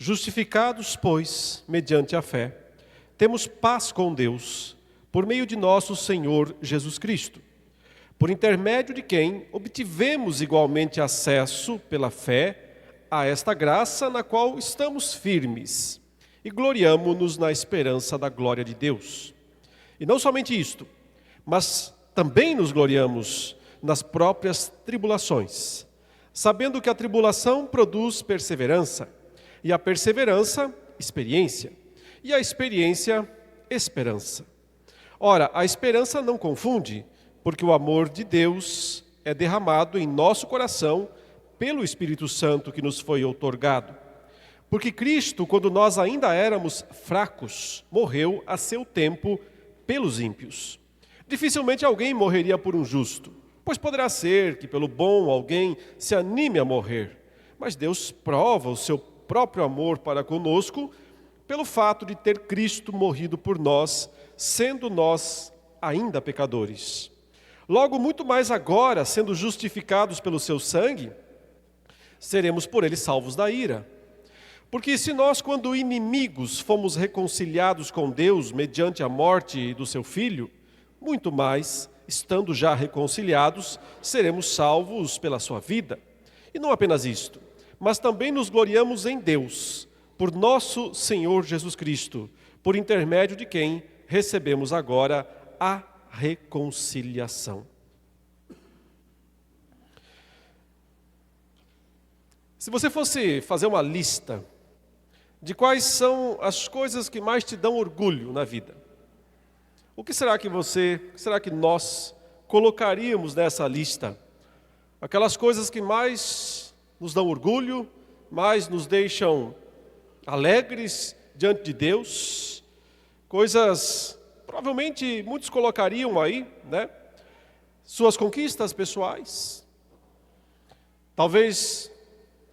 Justificados, pois, mediante a fé, temos paz com Deus, por meio de nosso Senhor Jesus Cristo, por intermédio de quem obtivemos igualmente acesso, pela fé, a esta graça na qual estamos firmes e gloriamo-nos na esperança da glória de Deus. E não somente isto, mas também nos gloriamos nas próprias tribulações, sabendo que a tribulação produz perseverança, e a perseverança, experiência, e a experiência, esperança. Ora, a esperança não confunde, porque o amor de Deus é derramado em nosso coração pelo Espírito Santo que nos foi outorgado. Porque Cristo, quando nós ainda éramos fracos, morreu a seu tempo pelos ímpios. Dificilmente alguém morreria por um justo, pois poderá ser que pelo bom alguém se anime a morrer. Mas Deus prova o seu próprio amor para conosco pelo fato de ter Cristo morrido por nós, sendo nós ainda pecadores. Logo, muito mais agora, sendo justificados pelo seu sangue, seremos por ele salvos da ira. Porque se nós, quando inimigos, fomos reconciliados com Deus mediante a morte do seu Filho, muito mais, estando já reconciliados, seremos salvos pela sua vida. E não apenas isto, mas também nos gloriamos em Deus, por nosso Senhor Jesus Cristo, por intermédio de quem recebemos agora a reconciliação. Se você fosse fazer uma lista de quais são as coisas que mais te dão orgulho na vida, o que será que nós colocaríamos nessa lista? Aquelas coisas que mais nos dão orgulho, mais nos deixam alegres diante de Deus, coisas, provavelmente muitos colocariam aí, né? Suas conquistas pessoais, talvez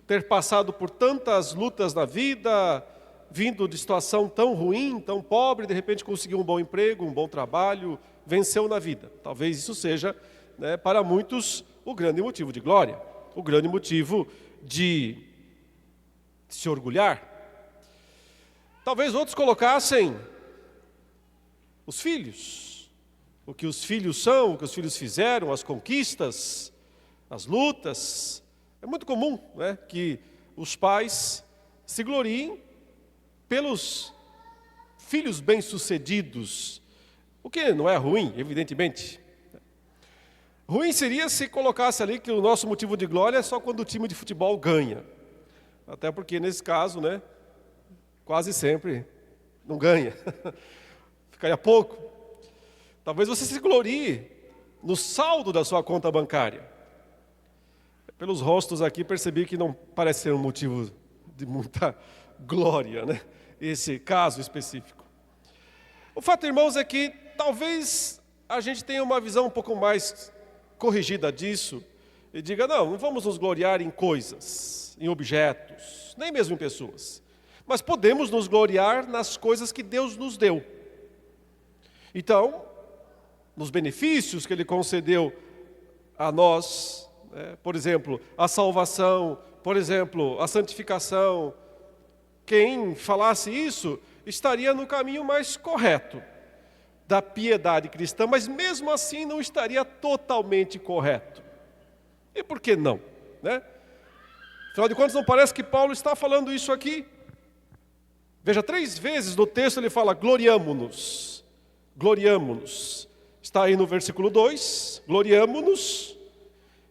ter passado por tantas lutas na vida, vindo de situação tão ruim, tão pobre, de repente conseguiu um bom emprego, um bom trabalho, venceu na vida. Talvez isso seja, né, para muitos, o grande motivo de glória, o grande motivo de se orgulhar. Talvez outros colocassem os filhos, o que os filhos são, o que os filhos fizeram, as conquistas, as lutas. É muito comum, né, que os pais se gloriem pelos filhos bem-sucedidos, o que não é ruim, evidentemente. Ruim seria se colocasse ali que o nosso motivo de glória é só quando o time de futebol ganha. Até porque, nesse caso, né, quase sempre não ganha. Ficaria pouco. Talvez você se glorie no saldo da sua conta bancária. Pelos rostos aqui, percebi que não parece ser um motivo de muita glória, né? Esse caso específico. O fato, irmãos, é que talvez a gente tenha uma visão um pouco mais corrigida disso e diga, não vamos nos gloriar em coisas, em objetos, nem mesmo em pessoas. Mas podemos nos gloriar nas coisas que Deus nos deu. Então, nos benefícios que Ele concedeu a nós, por exemplo, a salvação, por exemplo, a santificação. Quem falasse isso estaria no caminho mais correto da piedade cristã, mas mesmo assim não estaria totalmente correto. E por que não? Né? Afinal de contas, não parece que Paulo está falando isso aqui? Veja, 3 vezes no texto ele fala gloriamo-nos, gloriamo-nos. Está aí no versículo 2, gloriamo-nos.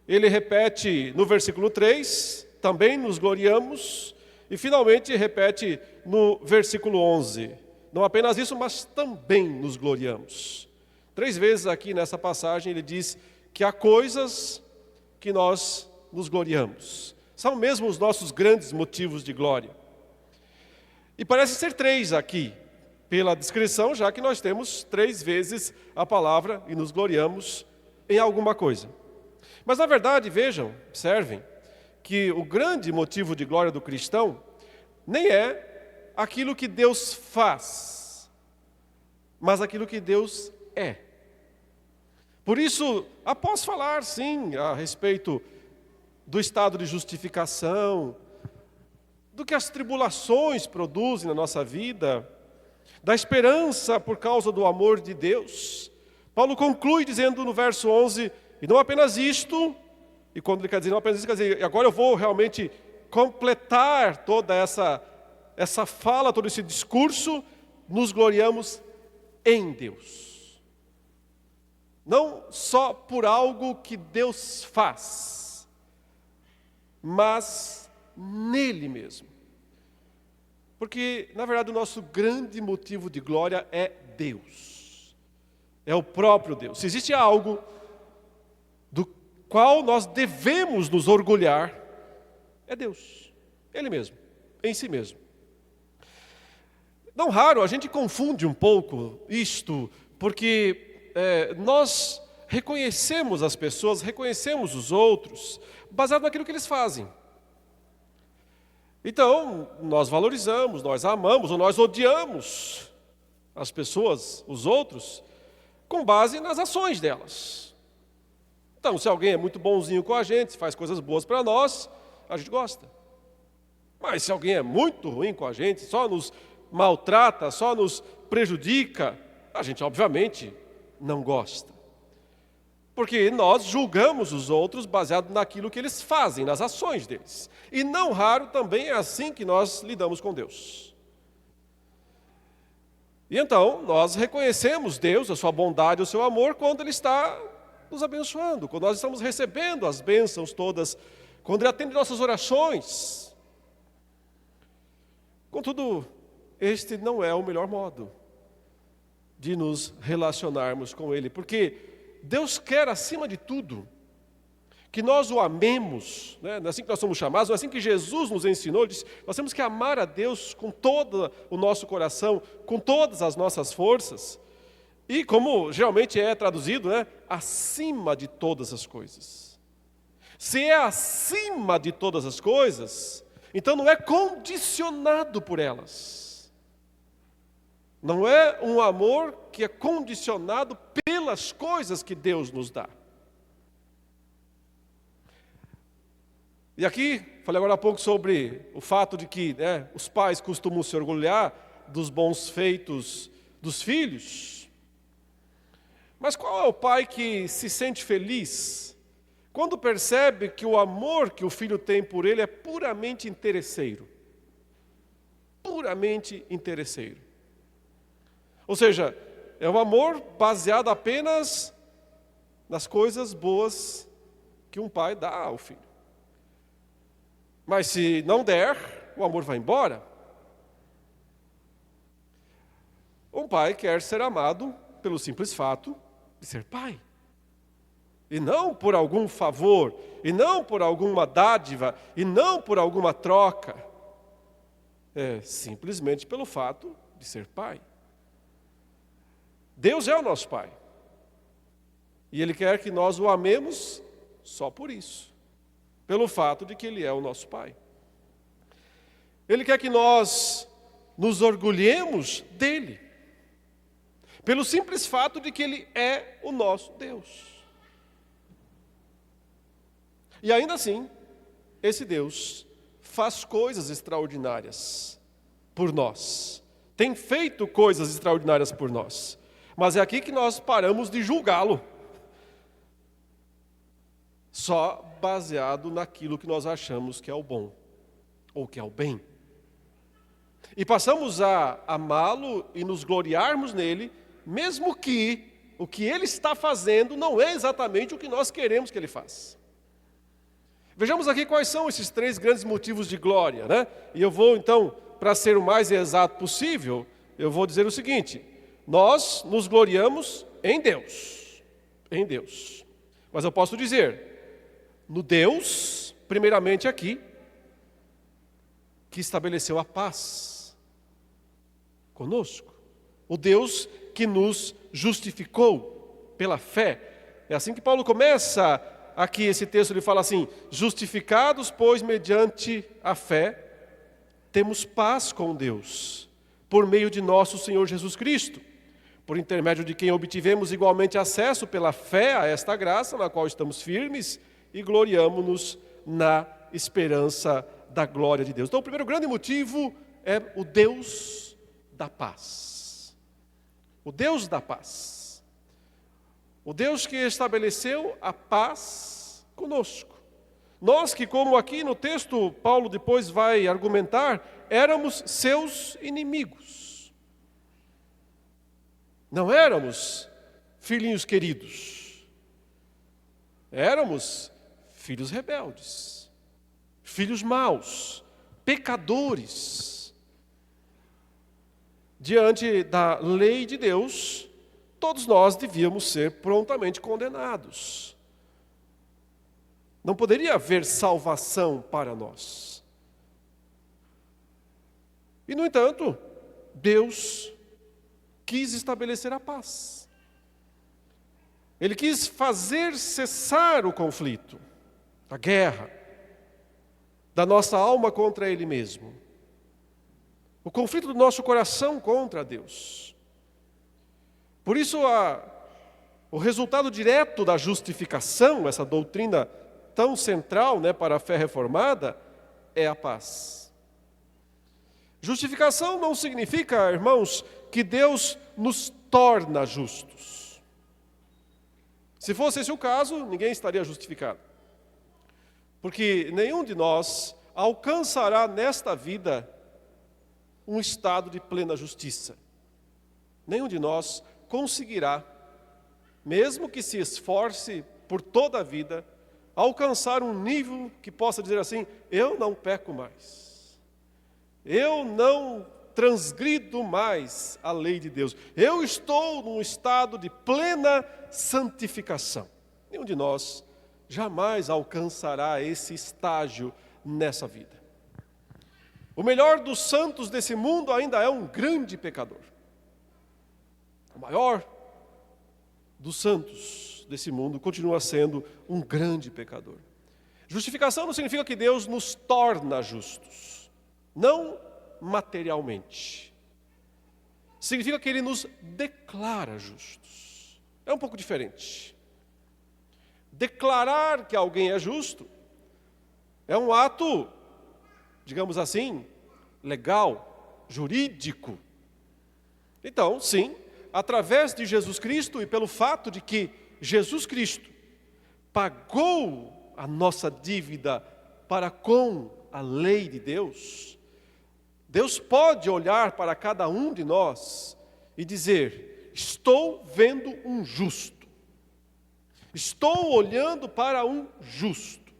Ele repete no versículo 3, também nos gloriamos. E finalmente repete no versículo 11. Não apenas isso, mas também nos gloriamos. 3 vezes aqui nessa passagem ele diz que há coisas que nós nos gloriamos. São mesmo os nossos grandes motivos de glória. E parece ser 3 aqui, pela descrição, já que nós temos 3 vezes a palavra e nos gloriamos em alguma coisa. Mas na verdade, vejam, observem, que o grande motivo de glória do cristão nem é aquilo que Deus faz, mas aquilo que Deus é. Por isso, após falar, sim, a respeito do estado de justificação, do que as tribulações produzem na nossa vida, da esperança por causa do amor de Deus. Paulo conclui dizendo no verso 11, e não apenas isto, e quando ele quer dizer não apenas isso, quer dizer, agora eu vou realmente completar toda essa fala, todo esse discurso, nos gloriamos em Deus. Não só por algo que Deus faz, mas nele mesmo. Porque, na verdade, o nosso grande motivo de glória é Deus. É o próprio Deus. Se existe algo do qual nós devemos nos orgulhar, é Deus. Ele mesmo, em si mesmo. Não raro, a gente confunde um pouco isto, porque nós reconhecemos as pessoas, reconhecemos os outros, baseado naquilo que eles fazem. Então, nós valorizamos, nós amamos ou nós odiamos as pessoas, os outros, com base nas ações delas. Então, se alguém é muito bonzinho com a gente, faz coisas boas para nós, a gente gosta. Mas se alguém é muito ruim com a gente, só nos maltrata, só nos prejudica, a gente obviamente não gosta. Porque nós julgamos os outros baseado naquilo que eles fazem, nas ações deles. E não raro também é assim que nós lidamos com Deus. E então, nós reconhecemos Deus, a sua bondade, o seu amor, quando Ele está nos abençoando, quando nós estamos recebendo as bênçãos todas, quando Ele atende nossas orações. Contudo, este não é o melhor modo de nos relacionarmos com Ele, porque Deus quer, acima de tudo, que nós o amemos, né? Não é assim que nós somos chamados, não é assim que Jesus nos ensinou. Ele disse, nós temos que amar a Deus com todo o nosso coração, com todas as nossas forças, e como geralmente é traduzido, né? Acima de todas as coisas. Se é acima de todas as coisas, então não é condicionado por elas. Não é um amor que é condicionado pelas coisas que Deus nos dá. E aqui, falei agora há pouco sobre o fato de que os pais costumam se orgulhar dos bons feitos dos filhos. Mas qual é o pai que se sente feliz quando percebe que o amor que o filho tem por ele é puramente interesseiro? Puramente interesseiro. Ou seja, é um amor baseado apenas nas coisas boas que um pai dá ao filho. Mas se não der, o amor vai embora. Um pai quer ser amado pelo simples fato de ser pai. E não por algum favor, e não por alguma dádiva, e não por alguma troca. É simplesmente pelo fato de ser pai. Deus é o nosso Pai. E Ele quer que nós o amemos só por isso. Pelo fato de que Ele é o nosso Pai. Ele quer que nós nos orgulhemos dEle. Pelo simples fato de que Ele é o nosso Deus. E ainda assim, esse Deus faz coisas extraordinárias por nós. Tem feito coisas extraordinárias por nós. Mas é aqui que nós paramos de julgá-lo. Só baseado naquilo que nós achamos que é o bom, ou que é o bem. E passamos a amá-lo e nos gloriarmos nele, mesmo que o que ele está fazendo não é exatamente o que nós queremos que ele faça. Vejamos aqui quais são esses 3 grandes motivos de glória, né? E eu vou então, para ser o mais exato possível, eu vou dizer o seguinte: nós nos gloriamos em Deus. Em Deus. Mas eu posso dizer, no Deus, primeiramente aqui, que estabeleceu a paz conosco. O Deus que nos justificou pela fé. É assim que Paulo começa aqui esse texto, ele fala assim: justificados, pois, mediante a fé, temos paz com Deus, por meio de nosso Senhor Jesus Cristo, por intermédio de quem obtivemos igualmente acesso pela fé a esta graça, na qual estamos firmes e gloriamo-nos na esperança da glória de Deus. Então, o primeiro grande motivo é o Deus da paz. O Deus da paz. O Deus que estabeleceu a paz conosco. Nós que, como aqui no texto Paulo depois vai argumentar, éramos seus inimigos. Não éramos filhinhos queridos. Éramos filhos rebeldes, filhos maus, pecadores. Diante da lei de Deus, todos nós devíamos ser prontamente condenados. Não poderia haver salvação para nós. E, no entanto, Deus quis estabelecer a paz. Ele quis fazer cessar o conflito, a guerra, da nossa alma contra Ele mesmo. O conflito do nosso coração contra Deus. Por isso, o resultado direto da justificação, essa doutrina tão central, para a fé reformada, é a paz. Justificação não significa, irmãos, que Deus nos torna justos. Se fosse esse o caso, ninguém estaria justificado. Porque nenhum de nós alcançará nesta vida um estado de plena justiça. Nenhum de nós conseguirá, mesmo que se esforce por toda a vida, alcançar um nível que possa dizer assim: eu não peco mais. Eu não transgrido mais a lei de Deus. Eu estou num estado de plena santificação. Nenhum de nós jamais alcançará esse estágio nessa vida. O melhor dos santos desse mundo ainda é um grande pecador. O maior dos santos desse mundo continua sendo um grande pecador. Justificação não significa que Deus nos torna justos. Não materialmente. Significa que Ele nos declara justos. É um pouco diferente. Declarar que alguém é justo é um ato, digamos assim, legal, jurídico. Então, sim, através de Jesus Cristo e pelo fato de que Jesus Cristo pagou a nossa dívida para com a lei de Deus, Deus pode olhar para cada um de nós e dizer: estou vendo um justo. Estou olhando para um justo.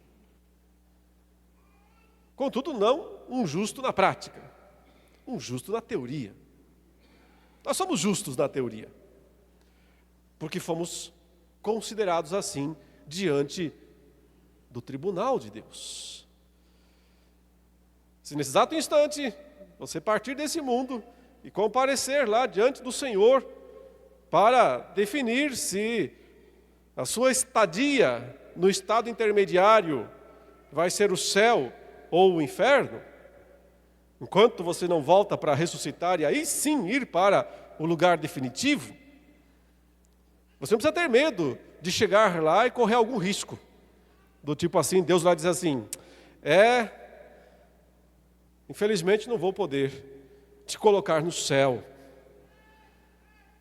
Contudo, não um justo na prática, um justo na teoria. Nós somos justos na teoria, porque fomos considerados assim diante do tribunal de Deus. Se nesse exato instante você partir desse mundo e comparecer lá diante do Senhor para definir se a sua estadia no estado intermediário vai ser o céu ou o inferno, enquanto você não volta para ressuscitar e aí sim ir para o lugar definitivo, você não precisa ter medo de chegar lá e correr algum risco. Do tipo assim, Deus vai dizer assim: infelizmente não vou poder te colocar no céu,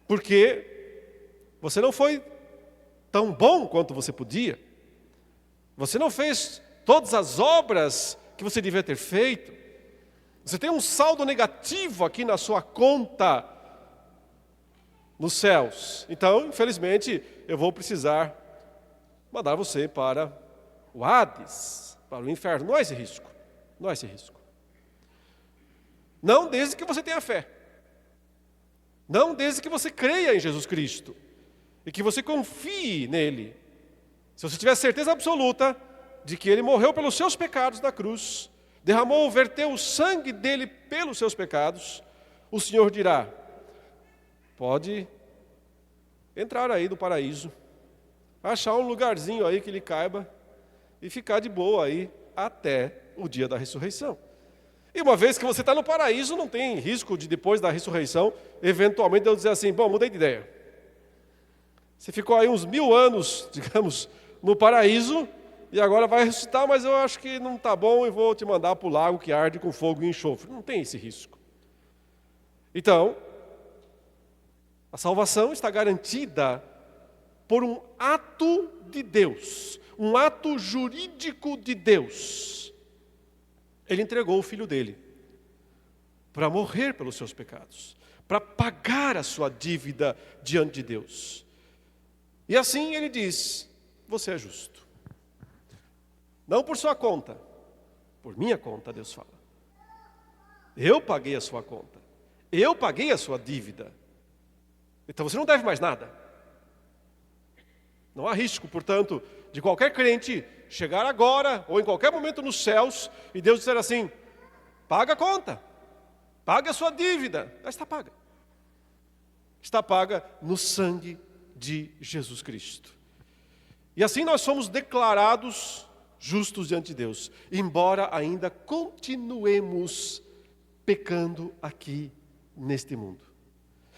porque você não foi tão bom quanto você podia, você não fez todas as obras que você devia ter feito, você tem um saldo negativo aqui na sua conta nos céus. Então, infelizmente, eu vou precisar mandar você para o Hades, para o inferno. Não há esse risco. Não há esse risco. Não desde que você tenha fé. Não desde que você creia em Jesus Cristo e que você confie nele. Se você tiver certeza absoluta de que Ele morreu pelos seus pecados na cruz, verteu o sangue dele pelos seus pecados, o Senhor dirá: pode entrar aí no paraíso, achar um lugarzinho aí que lhe caiba e ficar de boa aí até o dia da ressurreição. E uma vez que você está no paraíso, não tem risco de depois da ressurreição, eventualmente Deus dizer assim: bom, mudei de ideia. Você ficou aí uns 1000 anos, digamos, no paraíso, e agora vai ressuscitar, mas eu acho que não está bom e vou te mandar para o lago que arde com fogo e enxofre. Não tem esse risco. Então, a salvação está garantida por um ato de Deus, um ato jurídico de Deus. Ele entregou o Filho dele para morrer pelos seus pecados, para pagar a sua dívida diante de Deus. E assim ele diz: você é justo. Não por sua conta, por minha conta, Deus fala. Eu paguei a sua conta, eu paguei a sua dívida. Então você não deve mais nada. Não há risco, portanto, de qualquer crente chegar agora ou em qualquer momento nos céus e Deus dizer assim: paga a conta, paga a sua dívida. Já está paga. Está paga no sangue de Jesus Cristo. E assim nós somos declarados justos diante de Deus, embora ainda continuemos pecando aqui neste mundo.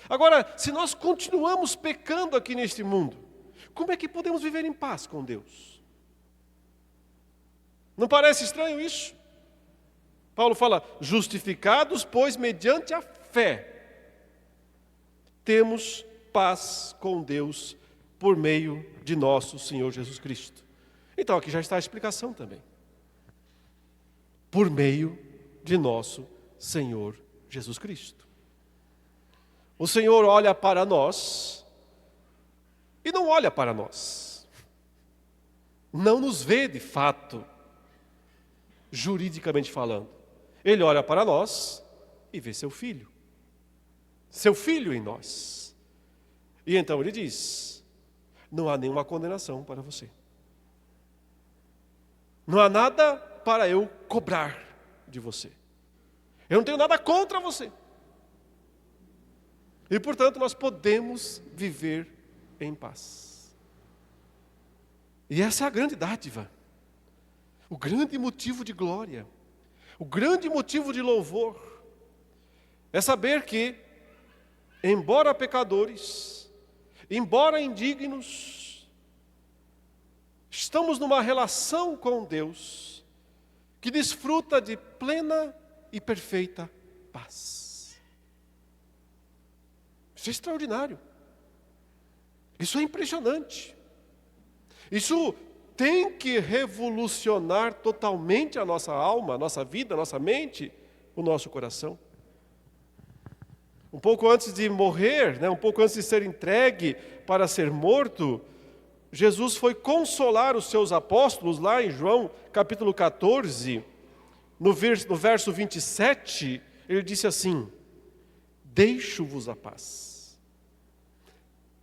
Agora, se nós continuamos pecando aqui neste mundo, como é que podemos viver em paz com Deus? Não parece estranho isso? Paulo fala: justificados, pois, mediante a fé, temos paz com Deus por meio de nosso Senhor Jesus Cristo. Então aqui já está a explicação também. Por meio de nosso Senhor Jesus Cristo. O Senhor olha para nós e não olha para nós. Não nos vê de fato, juridicamente falando. Ele olha para nós e vê seu Filho. Seu Filho em nós. E então ele diz: não há nenhuma condenação para você. Não há nada para eu cobrar de você. Eu não tenho nada contra você. E portanto nós podemos viver em paz. E essa é a grande dádiva. O grande motivo de glória. O grande motivo de louvor. É saber que, embora pecadores, embora indignos, estamos numa relação com Deus que desfruta de plena e perfeita paz. Isso é extraordinário. Isso é impressionante. Isso tem que revolucionar totalmente a nossa alma, a nossa vida, a nossa mente, o nosso coração. Um pouco antes de morrer, um pouco antes de ser entregue para ser morto, Jesus foi consolar os seus apóstolos lá em João capítulo 14, no verso 27, ele disse assim: deixo-vos a paz,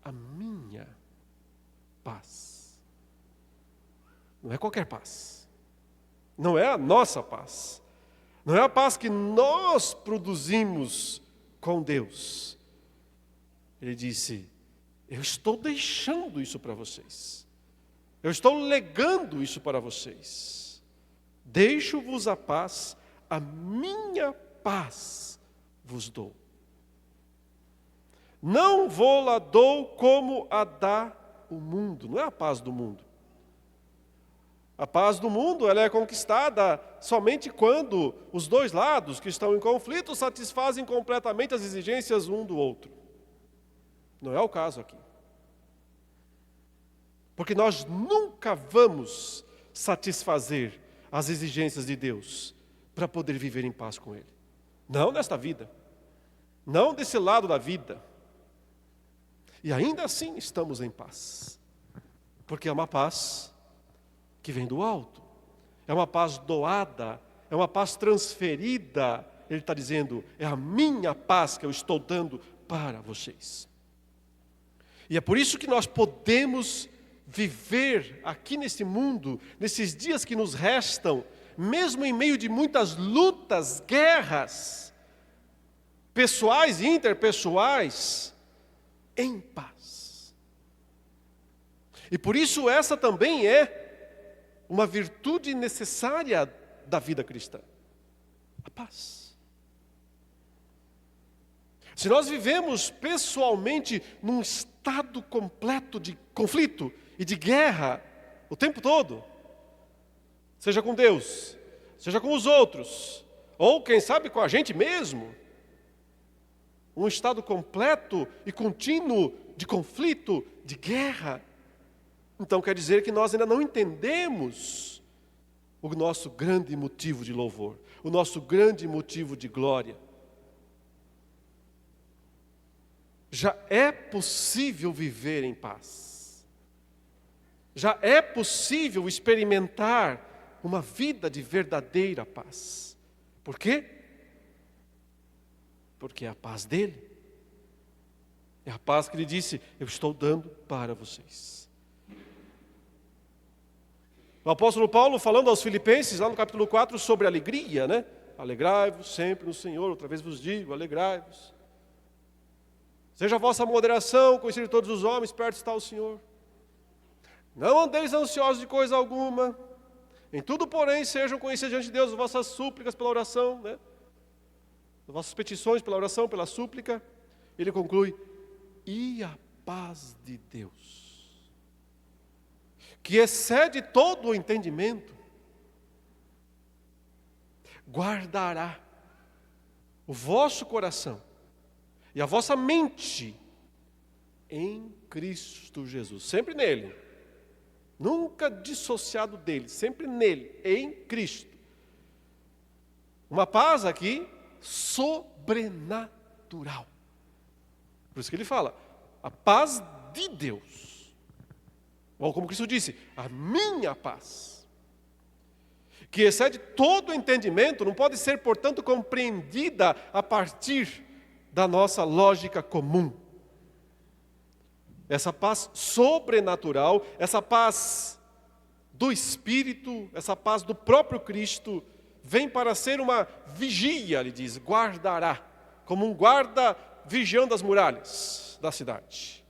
a minha paz. Não é qualquer paz, não é a nossa paz, não é a paz que nós produzimos com Deus. Ele disse: eu estou deixando isso para vocês, eu estou legando isso para vocês. Deixo-vos a paz, a minha paz vos dou. Não vou-la dou como a dá o mundo. Não é a paz do mundo. A paz do mundo, ela é conquistada somente quando os dois lados que estão em conflito satisfazem completamente as exigências um do outro. Não é o caso aqui. Porque nós nunca vamos satisfazer as exigências de Deus para poder viver em paz com Ele. Não nesta vida. Não desse lado da vida. E ainda assim estamos em paz. Porque é uma paz que vem do alto. É uma paz doada. É uma paz transferida. Ele está dizendo: é a minha paz que eu estou dando para vocês. E é por isso que nós podemos viver aqui nesse mundo, nesses dias que nos restam, mesmo em meio de muitas lutas, guerras, pessoais e interpessoais, em paz. E por isso essa também é uma virtude necessária da vida cristã, a paz. Se nós vivemos pessoalmente num estado completo de conflito e de guerra o tempo todo, seja com Deus, seja com os outros, ou quem sabe com a gente mesmo. Um estado completo e contínuo de conflito, de guerra. Então quer dizer que nós ainda não entendemos o nosso grande motivo de louvor, o nosso grande motivo de glória. Já é possível viver em paz. Já é possível experimentar uma vida de verdadeira paz. Por quê? Porque é a paz dele. É a paz que ele disse, eu estou dando para vocês. O apóstolo Paulo falando aos filipenses, lá no capítulo 4, sobre alegria, né? Alegrai-vos sempre no Senhor, outra vez vos digo, alegrai-vos. Seja a vossa moderação conhecida de todos os homens, perto está o Senhor. Não andeis ansiosos de coisa alguma. Em tudo, porém, sejam conhecidas diante de Deus as vossas súplicas pela oração, né? As vossas petições pela oração, pela súplica. Ele conclui, e a paz de Deus, que excede todo o entendimento, guardará o vosso coração e a vossa mente em Cristo Jesus. Sempre nele. Nunca dissociado dele. Sempre nele. Em Cristo. Uma paz aqui sobrenatural. Por isso que ele fala, a paz de Deus. Ou como Cristo disse, a minha paz. Que excede todo o entendimento, não pode ser, portanto, compreendida a partir da nossa lógica comum. Essa paz sobrenatural, essa paz do Espírito, essa paz do próprio Cristo, vem para ser uma vigia, ele diz, guardará, como um guarda vigiando as muralhas da cidade.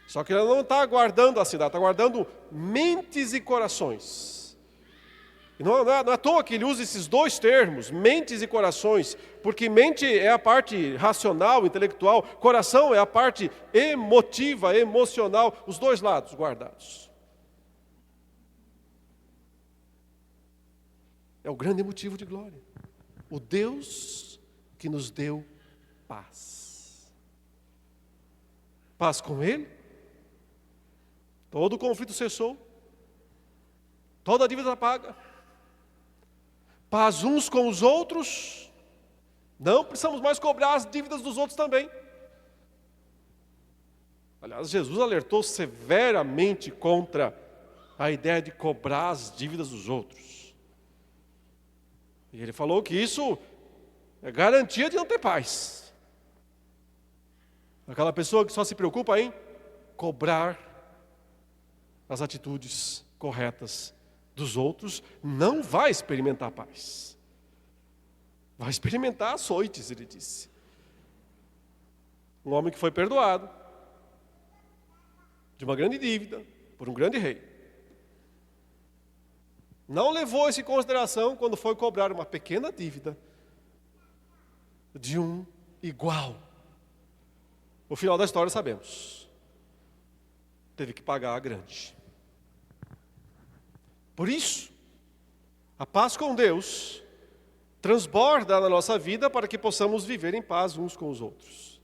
Só que ele não está guardando a cidade, está guardando mentes e corações. E não é à toa que ele usa esses dois termos, mentes e corações, porque mente é a parte racional, intelectual, coração é a parte emotiva, emocional, os dois lados guardados. É o grande motivo de glória. O Deus que nos deu paz. Paz com Ele. Todo o conflito cessou. Toda a dívida paga. Paz uns com os outros. Não precisamos mais cobrar as dívidas dos outros também. Aliás, Jesus alertou severamente contra a ideia de cobrar as dívidas dos outros. E ele falou que isso é garantia de não ter paz. Aquela pessoa que só se preocupa em cobrar as atitudes corretas dos outros, não vai experimentar paz. Vai experimentar açoites, ele disse. Um homem que foi perdoado de uma grande dívida por um grande rei. Não levou isso em consideração quando foi cobrar uma pequena dívida de um igual. O final da história sabemos. Teve que pagar a grande. Por isso, a paz com Deus transborda na nossa vida para que possamos viver em paz uns com os outros.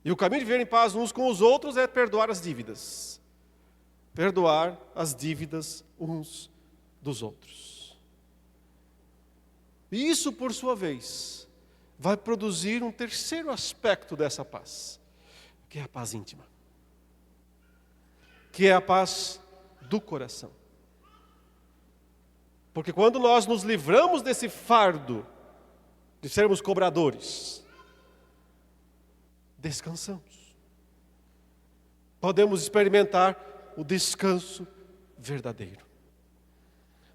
E o caminho de viver em paz uns com os outros é perdoar as dívidas. Perdoar as dívidas uns dos outros. E isso, por sua vez, vai produzir um terceiro aspecto dessa paz, que é a paz íntima. Que é a paz do coração. Porque quando nós nos livramos desse fardo de sermos cobradores, descansamos. Podemos experimentar o descanso verdadeiro.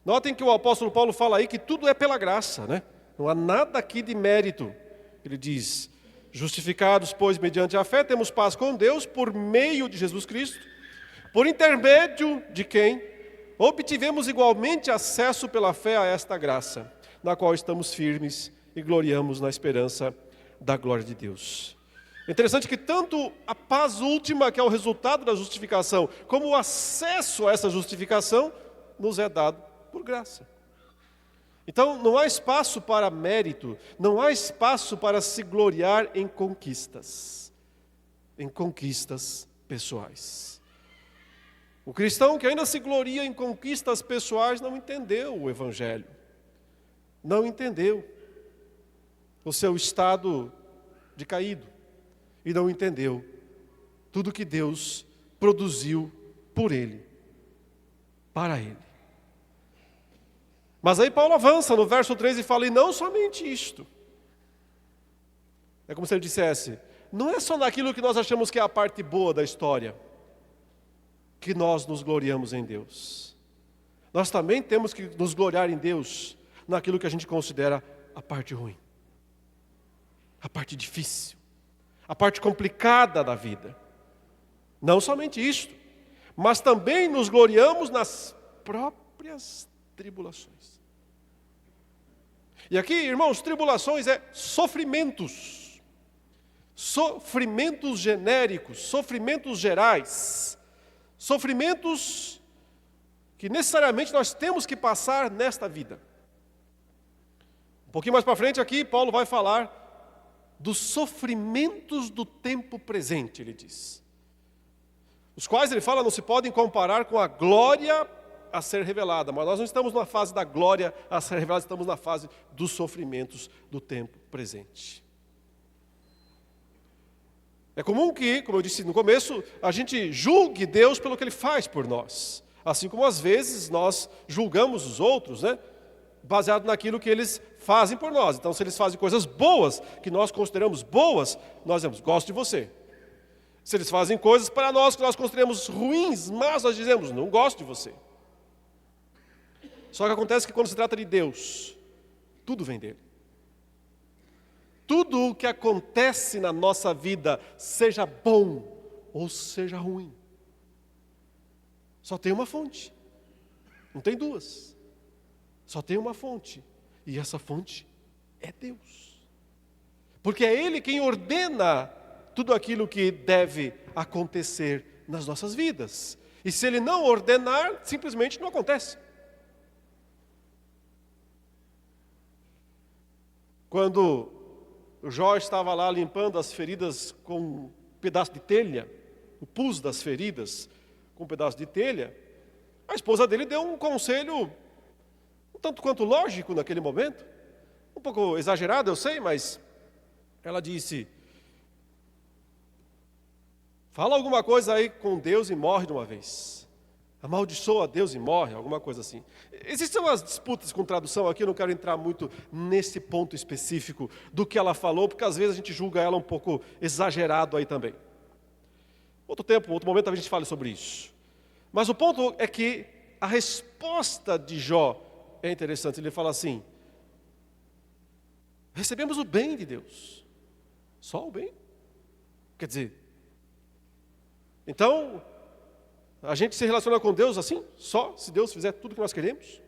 Notem que o apóstolo Paulo fala aí que tudo é pela graça, né? Não há nada aqui de mérito. Ele diz, justificados, pois, mediante a fé, temos paz com Deus por meio de Jesus Cristo, por intermédio de quem obtivemos igualmente acesso pela fé a esta graça, na qual estamos firmes e gloriamos na esperança da glória de Deus. É interessante que tanto a paz última, que é o resultado da justificação, como o acesso a essa justificação, nos é dado por graça. Então, não há espaço para mérito, não há espaço para se gloriar em conquistas pessoais. O cristão que ainda se gloria em conquistas pessoais não entendeu o Evangelho, não entendeu o seu estado de caído e não entendeu tudo que Deus produziu por ele, para ele. Mas aí Paulo avança no verso 3 e fala, e não somente isto. É como se ele dissesse, não é só naquilo que nós achamos que é a parte boa da história, que nós nos gloriamos em Deus. Nós também temos que nos gloriar em Deus, naquilo que a gente considera a parte ruim, a parte difícil, a parte complicada da vida. Não somente isto, mas também nos gloriamos nas próprias tribulações. E aqui, irmãos, tribulações é sofrimentos genéricos, sofrimentos gerais, sofrimentos que necessariamente nós temos que passar nesta vida. Um pouquinho mais para frente aqui, Paulo vai falar dos sofrimentos do tempo presente, ele diz. Os quais, ele fala, não se podem comparar com a glória a ser revelada, mas nós não estamos na fase da glória a ser revelada, estamos na fase dos sofrimentos do tempo presente. É comum que, como eu disse no começo, a gente julgue Deus pelo que Ele faz por nós, assim como às vezes nós julgamos os outros, né? Baseado naquilo que eles fazem por nós. Então, se eles fazem coisas boas, que nós consideramos boas, nós dizemos, gosto de você. Se eles fazem coisas para nós que nós consideramos ruins, mas nós dizemos, não gosto de você. Só que acontece que quando se trata de Deus, tudo vem dele. Tudo o que acontece na nossa vida, seja bom ou seja ruim, só tem uma fonte. Não tem duas. Só tem uma fonte. E essa fonte é Deus. Porque é Ele quem ordena tudo aquilo que deve acontecer nas nossas vidas. E se Ele não ordenar, simplesmente não acontece. Quando o Jó estava lá limpando as feridas com um pedaço de telha, o pus das feridas com um pedaço de telha, a esposa dele deu um conselho um tanto quanto lógico naquele momento, um pouco exagerado, eu sei, mas ela disse, fala alguma coisa aí com Deus e morre de uma vez. Amaldiçoa Deus e morre, alguma coisa assim. Existem umas disputas com tradução aqui, eu não quero entrar muito nesse ponto específico do que ela falou, porque às vezes a gente julga ela um pouco exagerado aí também. Outro momento a gente fala sobre isso. Mas o ponto é que a resposta de Jó é interessante. Ele fala assim, recebemos o bem de Deus. Só o bem. Quer dizer, então, a gente se relaciona com Deus assim, só se Deus fizer tudo o que nós queremos?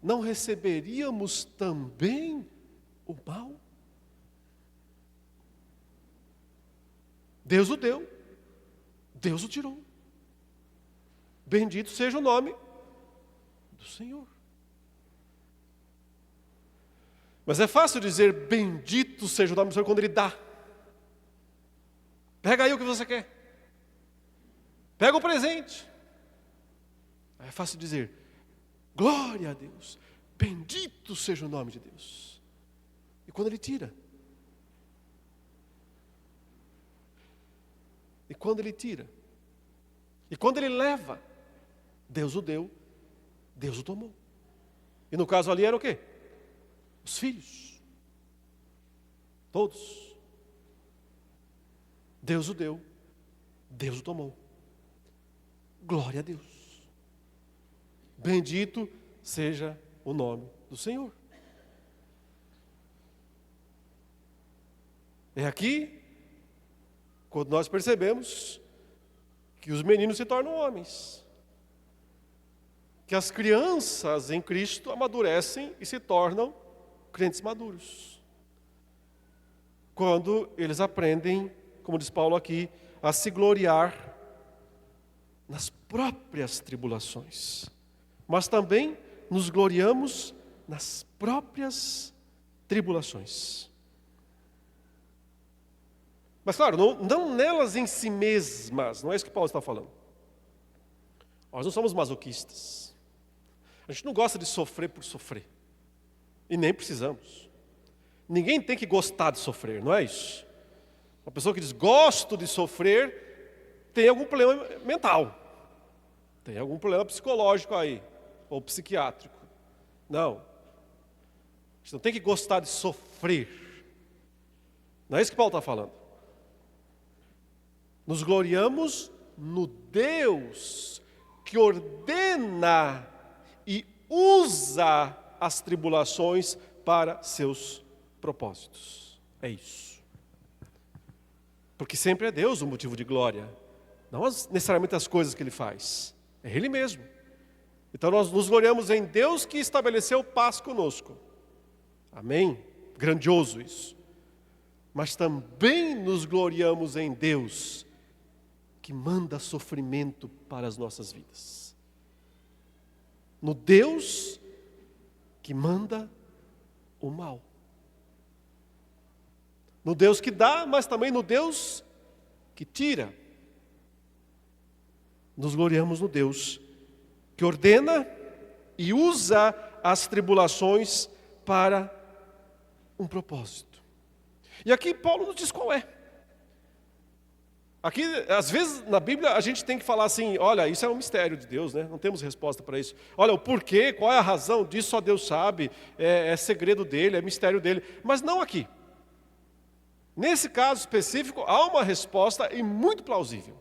Não receberíamos também o mal? Deus o deu, Deus o tirou. Bendito seja o nome do Senhor. Mas é fácil dizer bendito seja o nome do Senhor quando Ele dá. Pega aí o que você quer. Pega o presente. É fácil dizer, glória a Deus, bendito seja o nome de Deus. E quando Ele tira? E quando Ele tira? E quando Ele leva? Deus o deu, Deus o tomou. E no caso ali era o quê? Os filhos. Todos. Deus o deu, Deus o tomou. Glória a Deus. Bendito seja o nome do Senhor. É aqui, quando nós percebemos que os meninos se tornam homens. Que as crianças em Cristo amadurecem e se tornam crentes maduros. Quando eles aprendem, como diz Paulo aqui, a se gloriar nas próprias tribulações, mas também nos gloriamos nas próprias tribulações. Mas claro, não nelas em si mesmas, não é isso que Paulo está falando. Nós não somos masoquistas. A gente não gosta de sofrer por sofrer. E nem precisamos. Ninguém tem que gostar de sofrer, não é isso? Uma pessoa que diz, gosto de sofrer, tem algum problema mental. Tem algum problema psicológico aí, ou psiquiátrico. Não. A gente não tem que gostar de sofrer. Não é isso que Paulo está falando. Nos gloriamos no Deus que ordena e usa as tribulações para seus propósitos. É isso. Porque sempre é Deus o motivo de glória, não necessariamente as coisas que Ele faz. É Ele mesmo. Então nós nos gloriamos em Deus que estabeleceu paz conosco. Amém? Grandioso isso. Mas também nos gloriamos em Deus que manda sofrimento para as nossas vidas. No Deus que manda o mal. No Deus que dá, mas também no Deus que tira. Nos gloriamos no Deus que ordena e usa as tribulações para um propósito. E aqui Paulo nos diz qual é. Aqui, às vezes, na Bíblia, a gente tem que falar assim, olha, isso é um mistério de Deus, né? Não temos resposta para isso. Olha, o porquê, qual é a razão disso, só Deus sabe, é segredo dele, é mistério dele. Mas não aqui. Nesse caso específico, há uma resposta e muito plausível.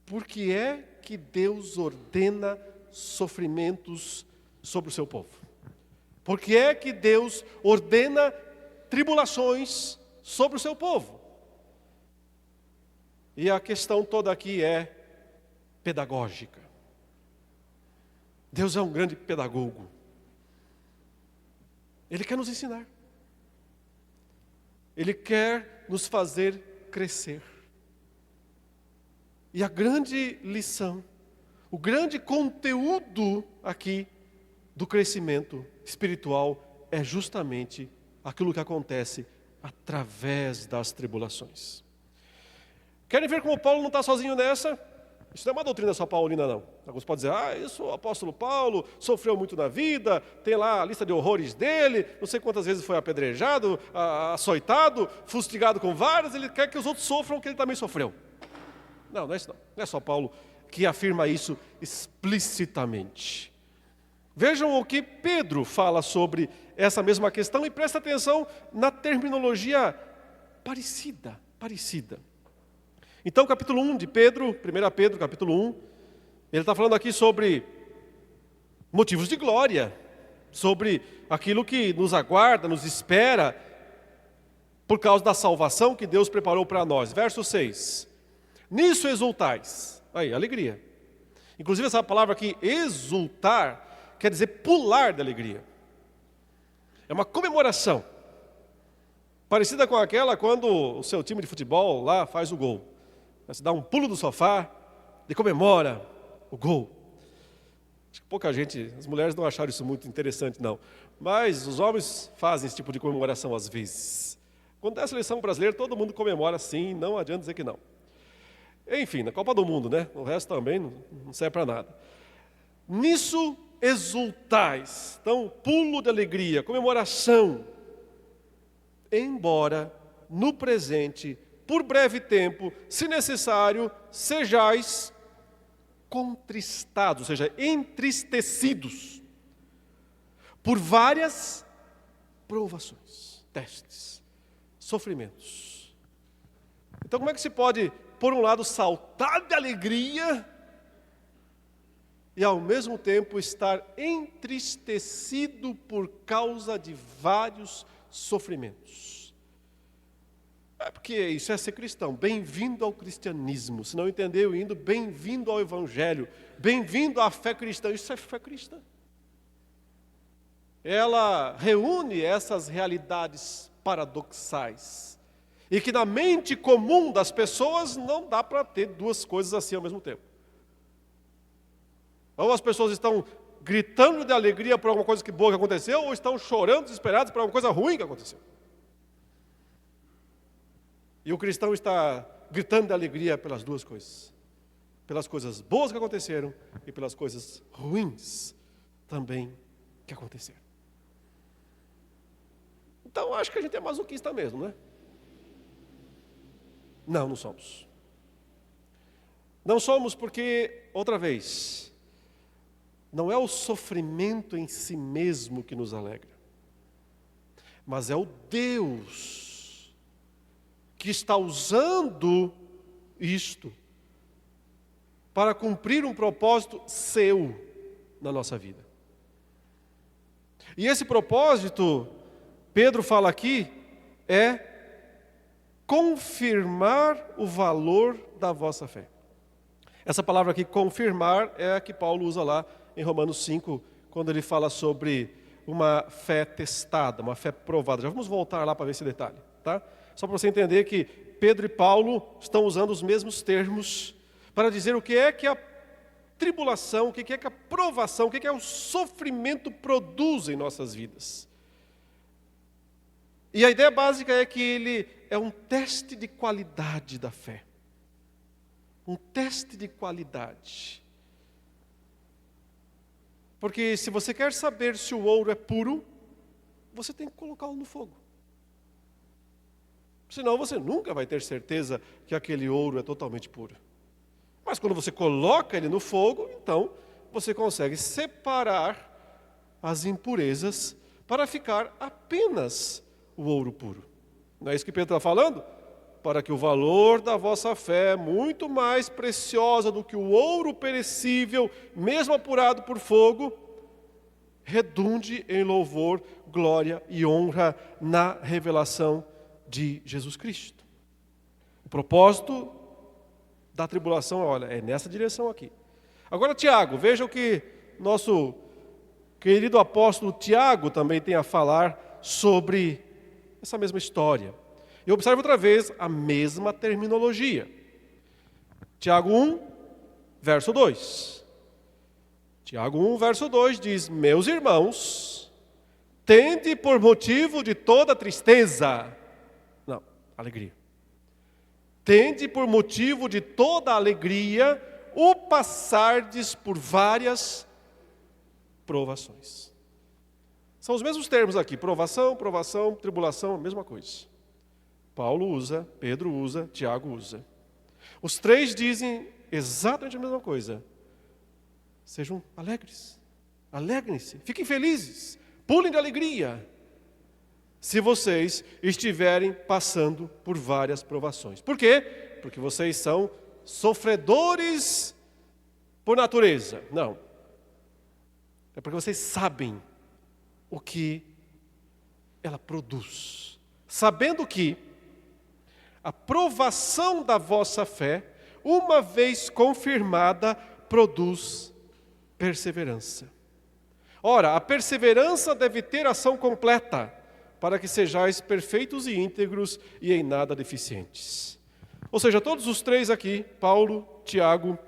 Por que é que Deus ordena sofrimentos sobre o seu povo? Por que é que Deus ordena tribulações sobre o seu povo? E a questão toda aqui é pedagógica. Deus é um grande pedagogo. Ele quer nos ensinar. Ele quer nos fazer crescer. E a grande lição, o grande conteúdo aqui do crescimento espiritual é justamente aquilo que acontece através das tribulações. Querem ver como Paulo não está sozinho nessa? Isso não é uma doutrina só paulina, não. Alguns podem dizer, isso o apóstolo Paulo sofreu muito na vida, tem lá a lista de horrores dele, não sei quantas vezes foi apedrejado, açoitado, fustigado com varas, ele quer que os outros sofram o que ele também sofreu. Não, não é isso não. Não é só Paulo que afirma isso explicitamente. Vejam o que Pedro fala sobre essa mesma questão e presta atenção na terminologia parecida. Então, capítulo 1 de Pedro, 1 Pedro, capítulo 1, ele está falando aqui sobre motivos de glória, sobre aquilo que nos aguarda, nos espera, por causa da salvação que Deus preparou para nós. Verso 6. Nisso exultais. Aí, alegria. Inclusive essa palavra aqui, exultar, quer dizer pular de alegria. É uma comemoração. Parecida com aquela quando o seu time de futebol lá faz o gol. Você dá um pulo do sofá e comemora o gol. Acho que pouca gente, as mulheres não acharam isso muito interessante não. Mas os homens fazem esse tipo de comemoração às vezes. Quando é a seleção brasileira, todo mundo comemora sim, não adianta dizer que não. Enfim, na Copa do Mundo, né? O resto também não serve para nada. Nisso exultais. Então, pulo de alegria, comemoração. Embora no presente, por breve tempo, se necessário, sejais contristados, ou seja, entristecidos, por várias provações, testes, sofrimentos. Então, como é que se pode, por um lado, saltar de alegria e, ao mesmo tempo, estar entristecido por causa de vários sofrimentos? É porque isso é ser cristão. Bem-vindo ao cristianismo. Se não entendeu indo, bem-vindo ao evangelho. Bem-vindo à fé cristã. Isso é fé cristã. Ela reúne essas realidades paradoxais. E que na mente comum das pessoas não dá para ter duas coisas assim ao mesmo tempo. Ou as pessoas estão gritando de alegria por alguma coisa boa que aconteceu, ou estão chorando desesperados por alguma coisa ruim que aconteceu. E o cristão está gritando de alegria pelas duas coisas. Pelas coisas boas que aconteceram e pelas coisas ruins também que aconteceram. Então, acho que a gente é masoquista mesmo, né? Não somos. Não somos porque, outra vez, não é o sofrimento em si mesmo que nos alegra, mas é o Deus que está usando isto para cumprir um propósito seu na nossa vida. E esse propósito, Pedro fala aqui, é confirmar o valor da vossa fé. Essa palavra aqui, confirmar, é a que Paulo usa lá em Romanos 5, quando ele fala sobre uma fé testada, uma fé provada. Já vamos voltar lá para ver esse detalhe, tá? Só para você entender que Pedro e Paulo estão usando os mesmos termos para dizer o que é que a tribulação, o que é que a provação, o que é o sofrimento produz em nossas vidas. E a ideia básica é que ele é um teste de qualidade da fé. Um teste de qualidade. Porque se você quer saber se o ouro é puro, você tem que colocá-lo no fogo. Senão você nunca vai ter certeza que aquele ouro é totalmente puro. Mas quando você coloca ele no fogo, então você consegue separar as impurezas para ficar apenas o ouro puro. Não é isso que Pedro está falando? Para que o valor da vossa fé, muito mais preciosa do que o ouro perecível, mesmo apurado por fogo, redunde em louvor, glória e honra na revelação de Jesus Cristo. O propósito da tribulação, olha, é nessa direção aqui. Agora Tiago, veja o que nosso querido apóstolo Tiago também tem a falar sobre essa mesma história. E observe outra vez a mesma terminologia. Tiago 1, verso 2. Tiago 1, verso 2 diz: meus irmãos, tende por motivo de toda tristeza. Não, alegria. Tende por motivo de toda alegria o passardes por várias provações. São os mesmos termos aqui, provação, tribulação, a mesma coisa. Paulo usa, Pedro usa, Tiago usa. Os três dizem exatamente a mesma coisa. Sejam alegres, alegrem-se, fiquem felizes, pulem de alegria, se vocês estiverem passando por várias provações. Por quê? Porque vocês são sofredores por natureza. Não. É porque vocês sabem o que ela produz. Sabendo que a provação da vossa fé, uma vez confirmada, produz perseverança. Ora, a perseverança deve ter ação completa, para que sejais perfeitos e íntegros e em nada deficientes. Ou seja, todos os três aqui, Paulo, Tiago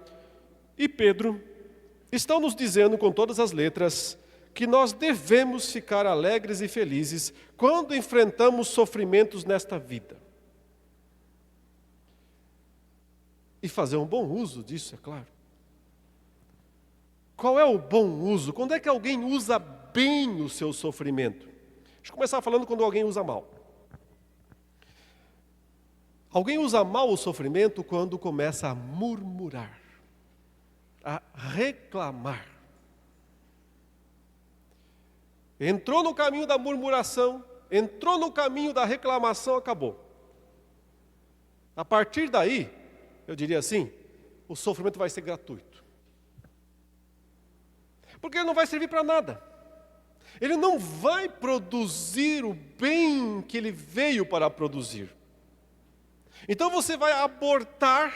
e Pedro, estão nos dizendo com todas as letras que nós devemos ficar alegres e felizes quando enfrentamos sofrimentos nesta vida. E fazer um bom uso disso, é claro. Qual é o bom uso? Quando é que alguém usa bem o seu sofrimento? Deixa eu começar falando quando alguém usa mal. Alguém usa mal o sofrimento quando começa a murmurar, a reclamar. Entrou no caminho da murmuração, entrou no caminho da reclamação, acabou. A partir daí, eu diria assim, o sofrimento vai ser gratuito. Porque ele não vai servir para nada. Ele não vai produzir o bem que ele veio para produzir. Então você vai abortar